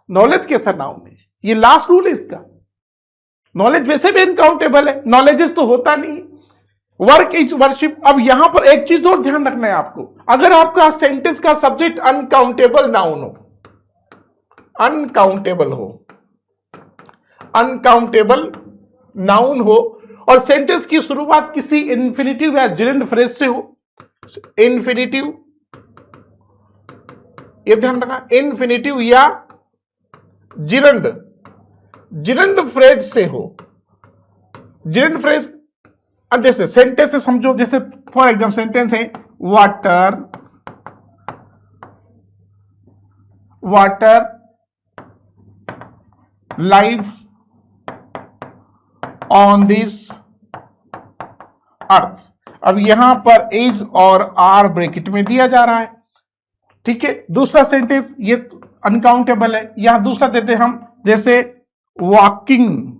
नॉलेज कैसा नाउन है? ये लास्ट रूल है इसका। नॉलेज वैसे भी अनकाउंटेबल है, नॉलेजेस तो होता नहीं। Work is worship. अब यहां पर एक चीज और ध्यान रखना है आपको, अगर आपका सेंटेंस का सब्जेक्ट अनकाउंटेबल नाउन हो, अनकाउंटेबल हो, अनकाउंटेबल नाउन हो और सेंटेंस की शुरुआत किसी इन्फिनिटिव या जिरेंड फ्रेज से हो, इन्फिनिटिव, ये ध्यान रखना, इन्फिनिटिव या जिरेंड, जिरेंड फ्रेज से हो, जिरेंड फ्रेज। जैसे सेंटेंस से समझो, जैसे फॉर एग्जाम्पल सेंटेंस है water, water life on this earth. अब यहां पर इज और आर ब्रैकेट में दिया जा रहा है, ठीक है। दूसरा सेंटेंस ये अनकाउंटेबल है, यहां दूसरा देते हम, जैसे वॉकिंग,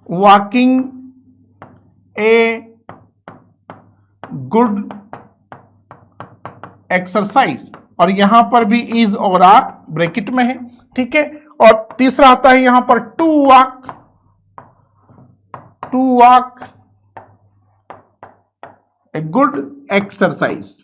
वॉकिंग ए गुड एक्सरसाइज, और यहां पर भी इज और आर ब्रैकेट में है, ठीक है। और तीसरा आता है यहां पर to walk, to walk a good exercise,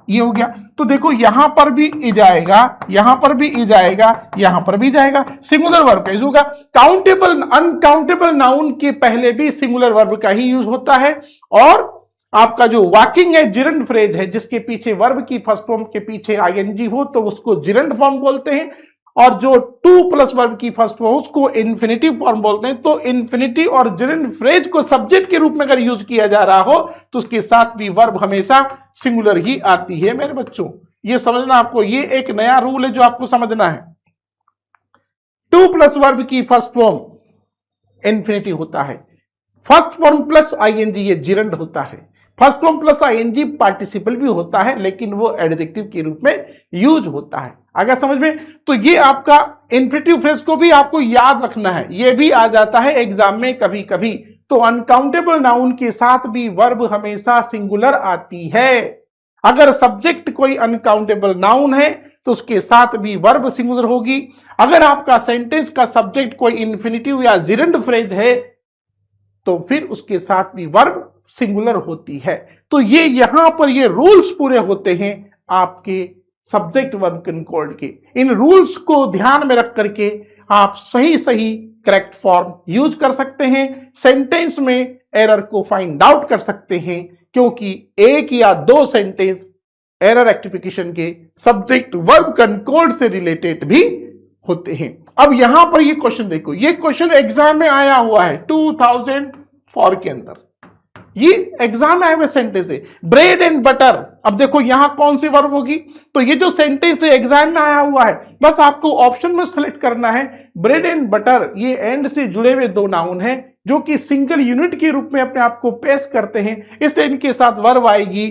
ये हो गया। तो देखो यहां पर भी इज आएगा, यहां पर भी इज आएगा, यहां पर भी जाएगा, सिंगुलर वर्ब का यूज होगा। काउंटेबल अनकाउंटेबल नाउन के पहले भी सिंगुलर वर्ब का ही यूज होता है। और आपका जो वॉकिंग है जिरेंड फ्रेज है, जिसके पीछे वर्ब की फर्स्ट फॉर्म के पीछे आईएनजी हो तो उसको जिरेंड फॉर्म बोलते हैं, और जो टू प्लस वर्ब की फर्स्ट फॉर्म उसको इन्फिनिटिव फॉर्म बोलते हैं। तो इन्फिनिटी और जिरेंड फ्रेज को सब्जेक्ट के रूप में अगर यूज किया जा रहा हो तो उसके साथ भी वर्ब हमेशा सिंगुलर ही आती है मेरे बच्चों। ये समझना आपको, ये एक नया रूल है जो आपको समझना है। टू प्लस वर्ब की फर्स्ट फॉर्म इन्फिनिटिव होता है, फर्स्ट फॉर्म प्लस आईएनजी ये जिरेंड होता है, first form plus ING participle भी होता है लेकिन वो एडजेक्टिव के रूप में यूज होता है। अगर समझ में, तो ये आपका इन्फिनिटिव फ्रेज को भी आपको याद रखना है, ये भी आ जाता है एग्जाम में कभी कभी। तो अनकाउंटेबल नाउन के साथ भी वर्ब हमेशा सिंगुलर आती है। अगर सब्जेक्ट कोई अनकाउंटेबल नाउन है तो उसके साथ भी वर्ब सिंगुलर होगी। अगर आपका सेंटेंस का सब्जेक्ट कोई इन्फिनिटिव या जिरेंड फ्रेज है तो फिर उसके साथ भी वर्ब सिंगुलर होती है। तो ये यहां पर ये रूल्स पूरे होते हैं आपके सब्जेक्ट वर्ब कनकॉर्ड के। इन रूल्स को ध्यान में रख करके आप सही सही करेक्ट फॉर्म यूज कर सकते हैं, सेंटेंस में एरर को फाइंड आउट कर सकते हैं, क्योंकि एक या दो सेंटेंस एरर रेक्टिफिकेशन के सब्जेक्ट वर्ब कनकॉर्ड से रिलेटेड भी होते हैं। अब यहां पर ये क्वेश्चन देखो, ये क्वेश्चन एग्जाम में आया हुआ है 2004 के अंदर, ये एग्जाम में आए हुए सेंटेंस है ब्रेड एंड बटर। अब देखो यहां कौन सी वर्ब होगी, तो ये जो सेंटेंस है एग्जाम में आया हुआ है, बस आपको ऑप्शन में सेलेक्ट करना है ब्रेड एंड बटर। ये एंड से जुड़े हुए दो नाउन हैं जो कि सिंगल यूनिट के रूप में अपने आप को पेश करते हैं, इसलिए इनके साथ वर्ब आएगी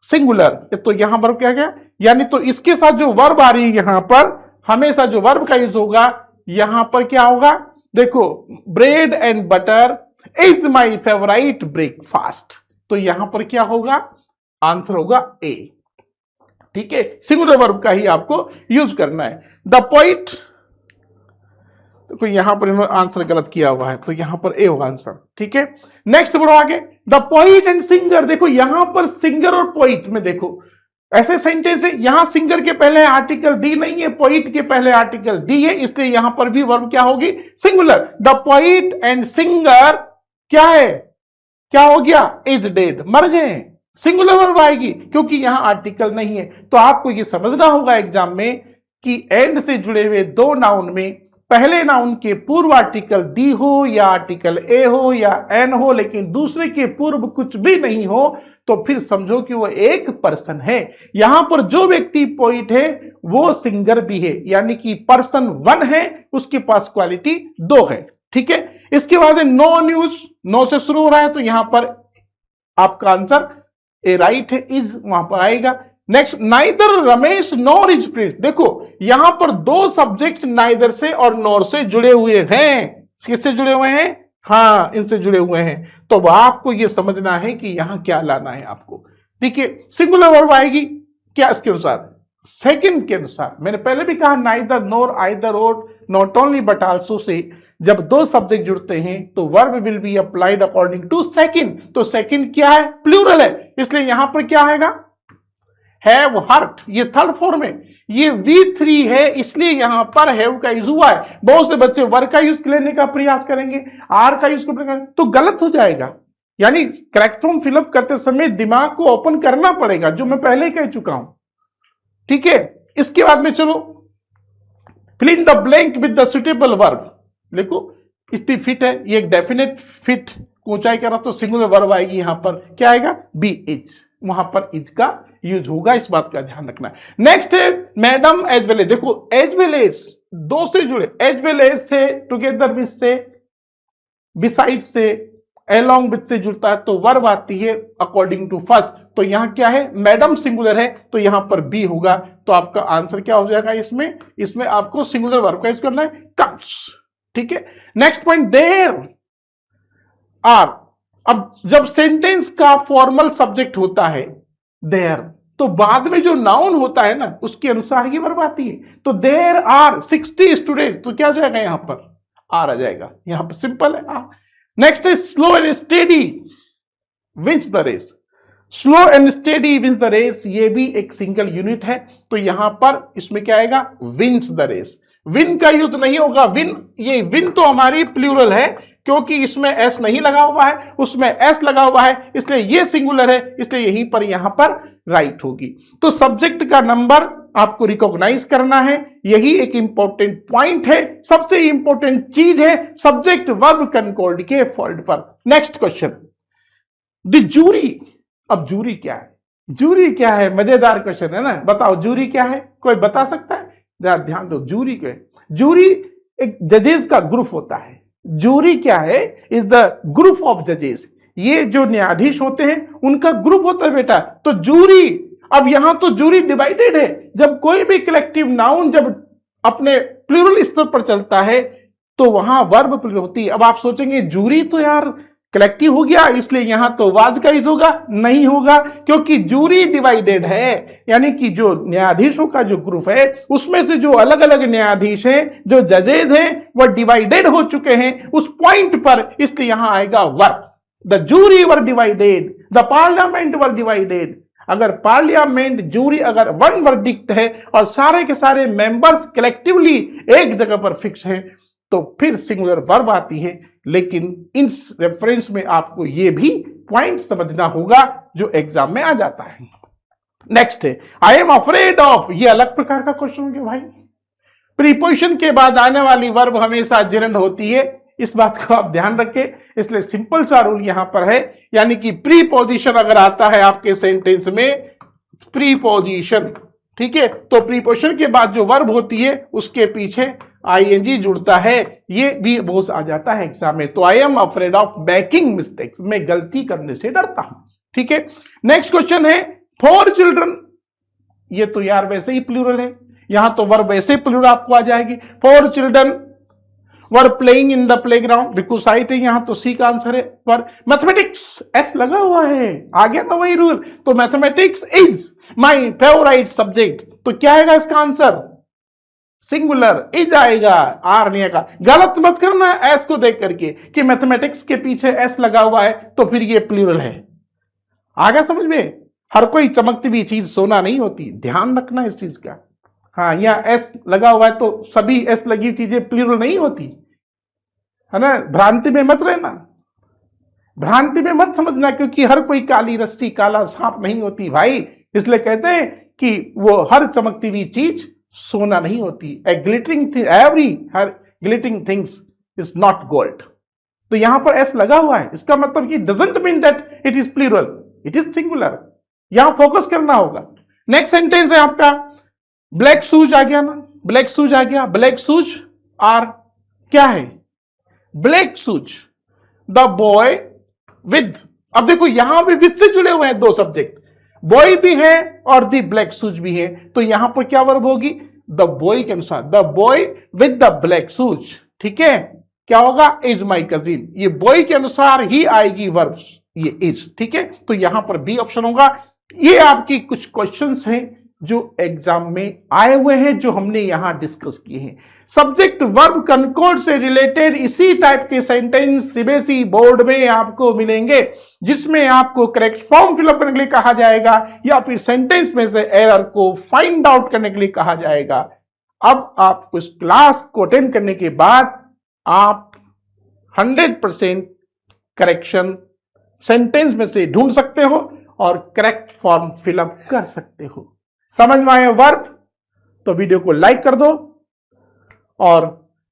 सिंगुलर। तो यहां वर्ब क्या गया, यानी तो इसके साथ जो वर्ब आ रही है यहां पर हमेशा जो वर्ब का यूज होगा यहां पर क्या होगा, देखो bread and butter is my favourite breakfast. तो यहां पर क्या होगा, आंसर होगा ए, ठीक है। सिंगुलर वर्ब का ही आपको यूज करना है। द पोइट, देखो यहां पर इन्होंने आंसर गलत किया हुआ है तो यहां पर ए होगा आंसर, ठीक है। नेक्स्ट बढ़ो आगे, द पोइट एंड सिंगर। देखो यहां पर सिंगर और पोइट में देखो ऐसे सेंटेंस है, यहां सिंगर के पहले आर्टिकल दी नहीं है, पोइट के पहले आर्टिकल दी है, इसलिए यहां पर भी वर्ब क्या होगी, singular. The poet and singer क्या है, क्या हो गया, इज डेड, मर गए, सिंगुलर वर्ब आएगी क्योंकि यहां आर्टिकल नहीं है। तो आपको यह समझना होगा एग्जाम में कि एंड से जुड़े हुए दो नाउन में पहले नाउन के पूर्व आर्टिकल दी हो या आर्टिकल ए हो या एन हो, लेकिन दूसरे के पूर्व कुछ भी नहीं हो तो फिर समझो कि वो एक पर्सन है। यहां पर जो व्यक्ति पोइट है वो सिंगर भी है, यानी कि पर्सन वन है, उसके पास क्वालिटी दो है, ठीक है। इसके बाद नो न्यूज, नो से शुरू हो रहा है तो यहां पर आपका आंसर ए राइट है, इज वहां पर आएगा। Next, neither Ramesh nor is Prince. देखो यहां पर दो सब्जेक्ट नाइदर से और नॉर से जुड़े हुए हैं, किससे जुड़े हुए हैं, हाँ इनसे जुड़े हुए हैं। तो आपको यह समझना है कि यहां क्या लाना है आपको, ठीक है। सिंगुलर वर्ब आएगी क्या इसके अनुसार, सेकंड के अनुसार, मैंने पहले भी कहा नाइदर नोर आइदर और, नॉट ओनली बट आल्सो से, जब दो सब्जेक्ट जुड़ते हैं तो verb will be applied according to second. तो सेकंड क्या है? प्लूरल है, इसलिए यहां पर क्या आएगा? हैव हर्ट, ये थर्ड फॉर्म है, ये V3 है, इसलिए यहां पर हैव का यूज हुआ है। बहुत से बच्चे वर्ब का यूज लेने का प्रयास करेंगे, आर का यूज करेंगे तो गलत हो जाएगा। यानी करेक्ट फॉर्म फिलअप करते समय दिमाग को ओपन करना पड़ेगा, जो मैं पहले कह चुका हूं, ठीक है। इसके बाद में चलो fill in the blank with the suitable verb. देखो इतनी फिट है, ये एक डेफिनेट फिट, ऊंचाई करा तो सिंगुलर वर्ब आएगी, यहां पर क्या आएगा? बी इज, वहां पर इज का यूज होगा, इस बात का ध्यान रखना। नेक्स्ट है मैडम एज वेल एज। देखो एज वेल एज दो से जुड़े, एज वेल एज से, टुगेदर विद से, बिसाइड से, अलोंग विद से जुड़ता है तो वर्ब आती है अकॉर्डिंग टू फर्स्ट। तो यहां क्या है? मैडम सिंगुलर है तो यहां पर बी होगा, तो आपका आंसर क्या हो जाएगा? इसमें आपको सिंगुलर वर्ब का यूज करना है, कम्स, ठीक है। Next point, there are. अब जब सेंटेंस का फॉर्मल सब्जेक्ट होता है देयर, तो बाद में जो नाउन होता है ना उसके अनुसार ही वर्ब आती है। तो देयर आर 60 स्टूडेंट, तो क्या हो जाएगा? यहां पर आर आ जाएगा, यहां पर सिंपल है। नेक्स्ट है slow and steady wins the race. Slow and steady wins the race, ये भी एक सिंगल यूनिट है, तो यहां पर इसमें क्या आएगा? Wins the race. विन का यूज नहीं होगा, विन, ये विन तो हमारी प्लूरल है क्योंकि इसमें एस नहीं लगा हुआ है, उसमें एस लगा हुआ है, इसलिए ये सिंगुलर है, इसलिए यहीं पर यहां पर राइट होगी। तो सब्जेक्ट का नंबर आपको रिकॉग्नाइज करना है, यही एक इंपॉर्टेंट पॉइंट है, सबसे इंपॉर्टेंट चीज है सब्जेक्ट वर्ब कंकॉर्ड के फॉल्ट पर। Next question, the jury. अब जूरी क्या है? जूरी क्या है? मजेदार क्वेश्चन है ना, बताओ जूरी क्या है? कोई बता सकता है? जरा ध्यान दो, जूरी क्या है? जूरी एक जजेस का ग्रुप होता है। जूरी क्या है? इज द ग्रुप ऑफ जजेस, ये जो न्यायाधीश होते हैं उनका ग्रुप होता है बेटा। तो जूरी, अब यहां तो जूरी डिवाइडेड है, जब कोई भी कलेक्टिव नाउन जब अपने प्लूरल स्तर पर चलता है तो वहां वर्ब प्लूरल होती है। अब आप सोचेंगे जूरी तो यार कलेक्टिव हो गया, इसलिए यहां तो वाज का यूज होगा, नहीं होगा, क्योंकि जूरी डिवाइडेड है, यानी कि जो न्यायाधीशों का जो ग्रुप है उसमें से जो अलग अलग न्यायाधीश हैं, जो जजेज हैं, वह डिवाइडेड हो चुके हैं उस पॉइंट पर, इसलिए यहां आएगा verb. The jury were divided, the parliament were divided. अगर पार्लियामेंट, जूरी अगर वन वर्डिक्ट है और सारे के सारे मेंबर्स कलेक्टिवली एक जगह पर फिक्स हैं तो फिर सिंगुलर वर्ब आती है। लेकिन इस रेफरेंस में आपको यह भी पॉइंट समझना होगा जो एग्जाम में आ जाता है। नेक्स्ट है आई एम अफ्रेड ऑफ, ये अलग प्रकार का क्वेश्चन हो गया भाई। प्रीपोजिशन के बाद आने वाली वर्ब हमेशा जेरेंड होती है, इस बात को आप ध्यान रखें, इसलिए सिंपल सा रूल यहां पर है, यानी कि प्रीपोजिशन अगर आता है आपके सेंटेंस में, प्रीपोजिशन, ठीक है, तो प्रीपोजिशन के बाद जो वर्ब होती है उसके पीछे आईएनजी जुड़ता है, ये भी बहुत आ जाता है एग्जाम में। तो I am afraid of making mistakes, मैं गलती करने से डरता हूं, ठीक है। नेक्स्ट क्वेश्चन है फॉर चिल्ड्रन, ये तो यार वैसे ही प्लूरल है, यहां तो वर्ब वैसे ही प्लूरल आपको आ जाएगी। For children were playing in the playground, requisite है यहां, तो सी का आंसर है। पर मैथमेटिक्स एस लगा हुआ है, आ गया ना वही रूल, तो mathematics is my favourite subject, तो क्या आएगा इसका आंसर? सिंगुलर इज आएगा, आर नहीं आएगा। गलत मत करना एस को देख करके कि मैथमेटिक्स के पीछे एस लगा हुआ है तो फिर ये प्लूरल है, आ गया समझ में? हर कोई चमकती भी चीज सोना नहीं होती, ध्यान रखना इस चीज का। हाँ, यहां एस लगा हुआ है तो सभी एस लगी चीजें प्लूरल नहीं होती है ना, भ्रांति में मत रहना, भ्रांति में मत समझना, क्योंकि हर कोई काली रस्सी काला सांप नहीं होती भाई, इसलिए कहते हैं कि वो हर चमकती हुई चीज सोना नहीं होती। ए ग्लिटरिंग थिंग, एवरी हर glittering things is not gold. तो यहां पर एस लगा हुआ है, इसका मतलब कि doesn't mean that it is plural, it is singular, यहां फोकस करना होगा। नेक्स्ट सेंटेंस है आपका ब्लैक शूज, आ गया ना, ब्लैक शूज आ गया, ब्लैक शूज आर क्या है? Black shoes, the boy with, अब देखो यहां भी विद से जुड़े हुए हैं दो सब्जेक्ट, बॉय भी है और द ब्लैक शूज भी है, तो यहां पर क्या वर्ब होगी? द बॉय के अनुसार, the boy with the black shoes, ठीक है, क्या होगा? इज माई कजिन, ये बॉय के अनुसार ही आएगी वर्ब, ये इज, ठीक है, तो यहां पर बी ऑप्शन होगा। ये आपकी कुछ क्वेश्चंस हैं जो एग्जाम में आए हुए हैं, जो हमने यहां डिस्कस किए हैं। सब्जेक्ट वर्ब कंकॉर्ड से रिलेटेड इसी टाइप के सेंटेंस सीबीएसई बोर्ड में आपको मिलेंगे, जिसमें आपको करेक्ट फॉर्म फिलअप करने के लिए कहा जाएगा या फिर सेंटेंस में से एरर को फाइंड आउट करने के लिए कहा जाएगा। अब आप उस क्लास को अटेंड करने के बाद आप 100% करेक्शन सेंटेंस में से ढूंढ सकते हो और करेक्ट फॉर्म फिलअप कर सकते हो। समझ में आए वर्ब? तो वीडियो को लाइक कर दो और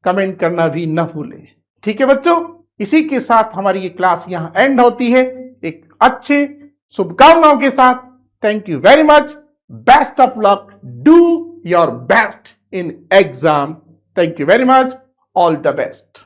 कमेंट करना भी न भूलें। ठीक है बच्चों, इसी के साथ हमारी ये क्लास यहां एंड होती है, एक अच्छे शुभकामनाओं के साथ। Thank you very much, best of luck, do your best in exam. Thank you very much, all the best.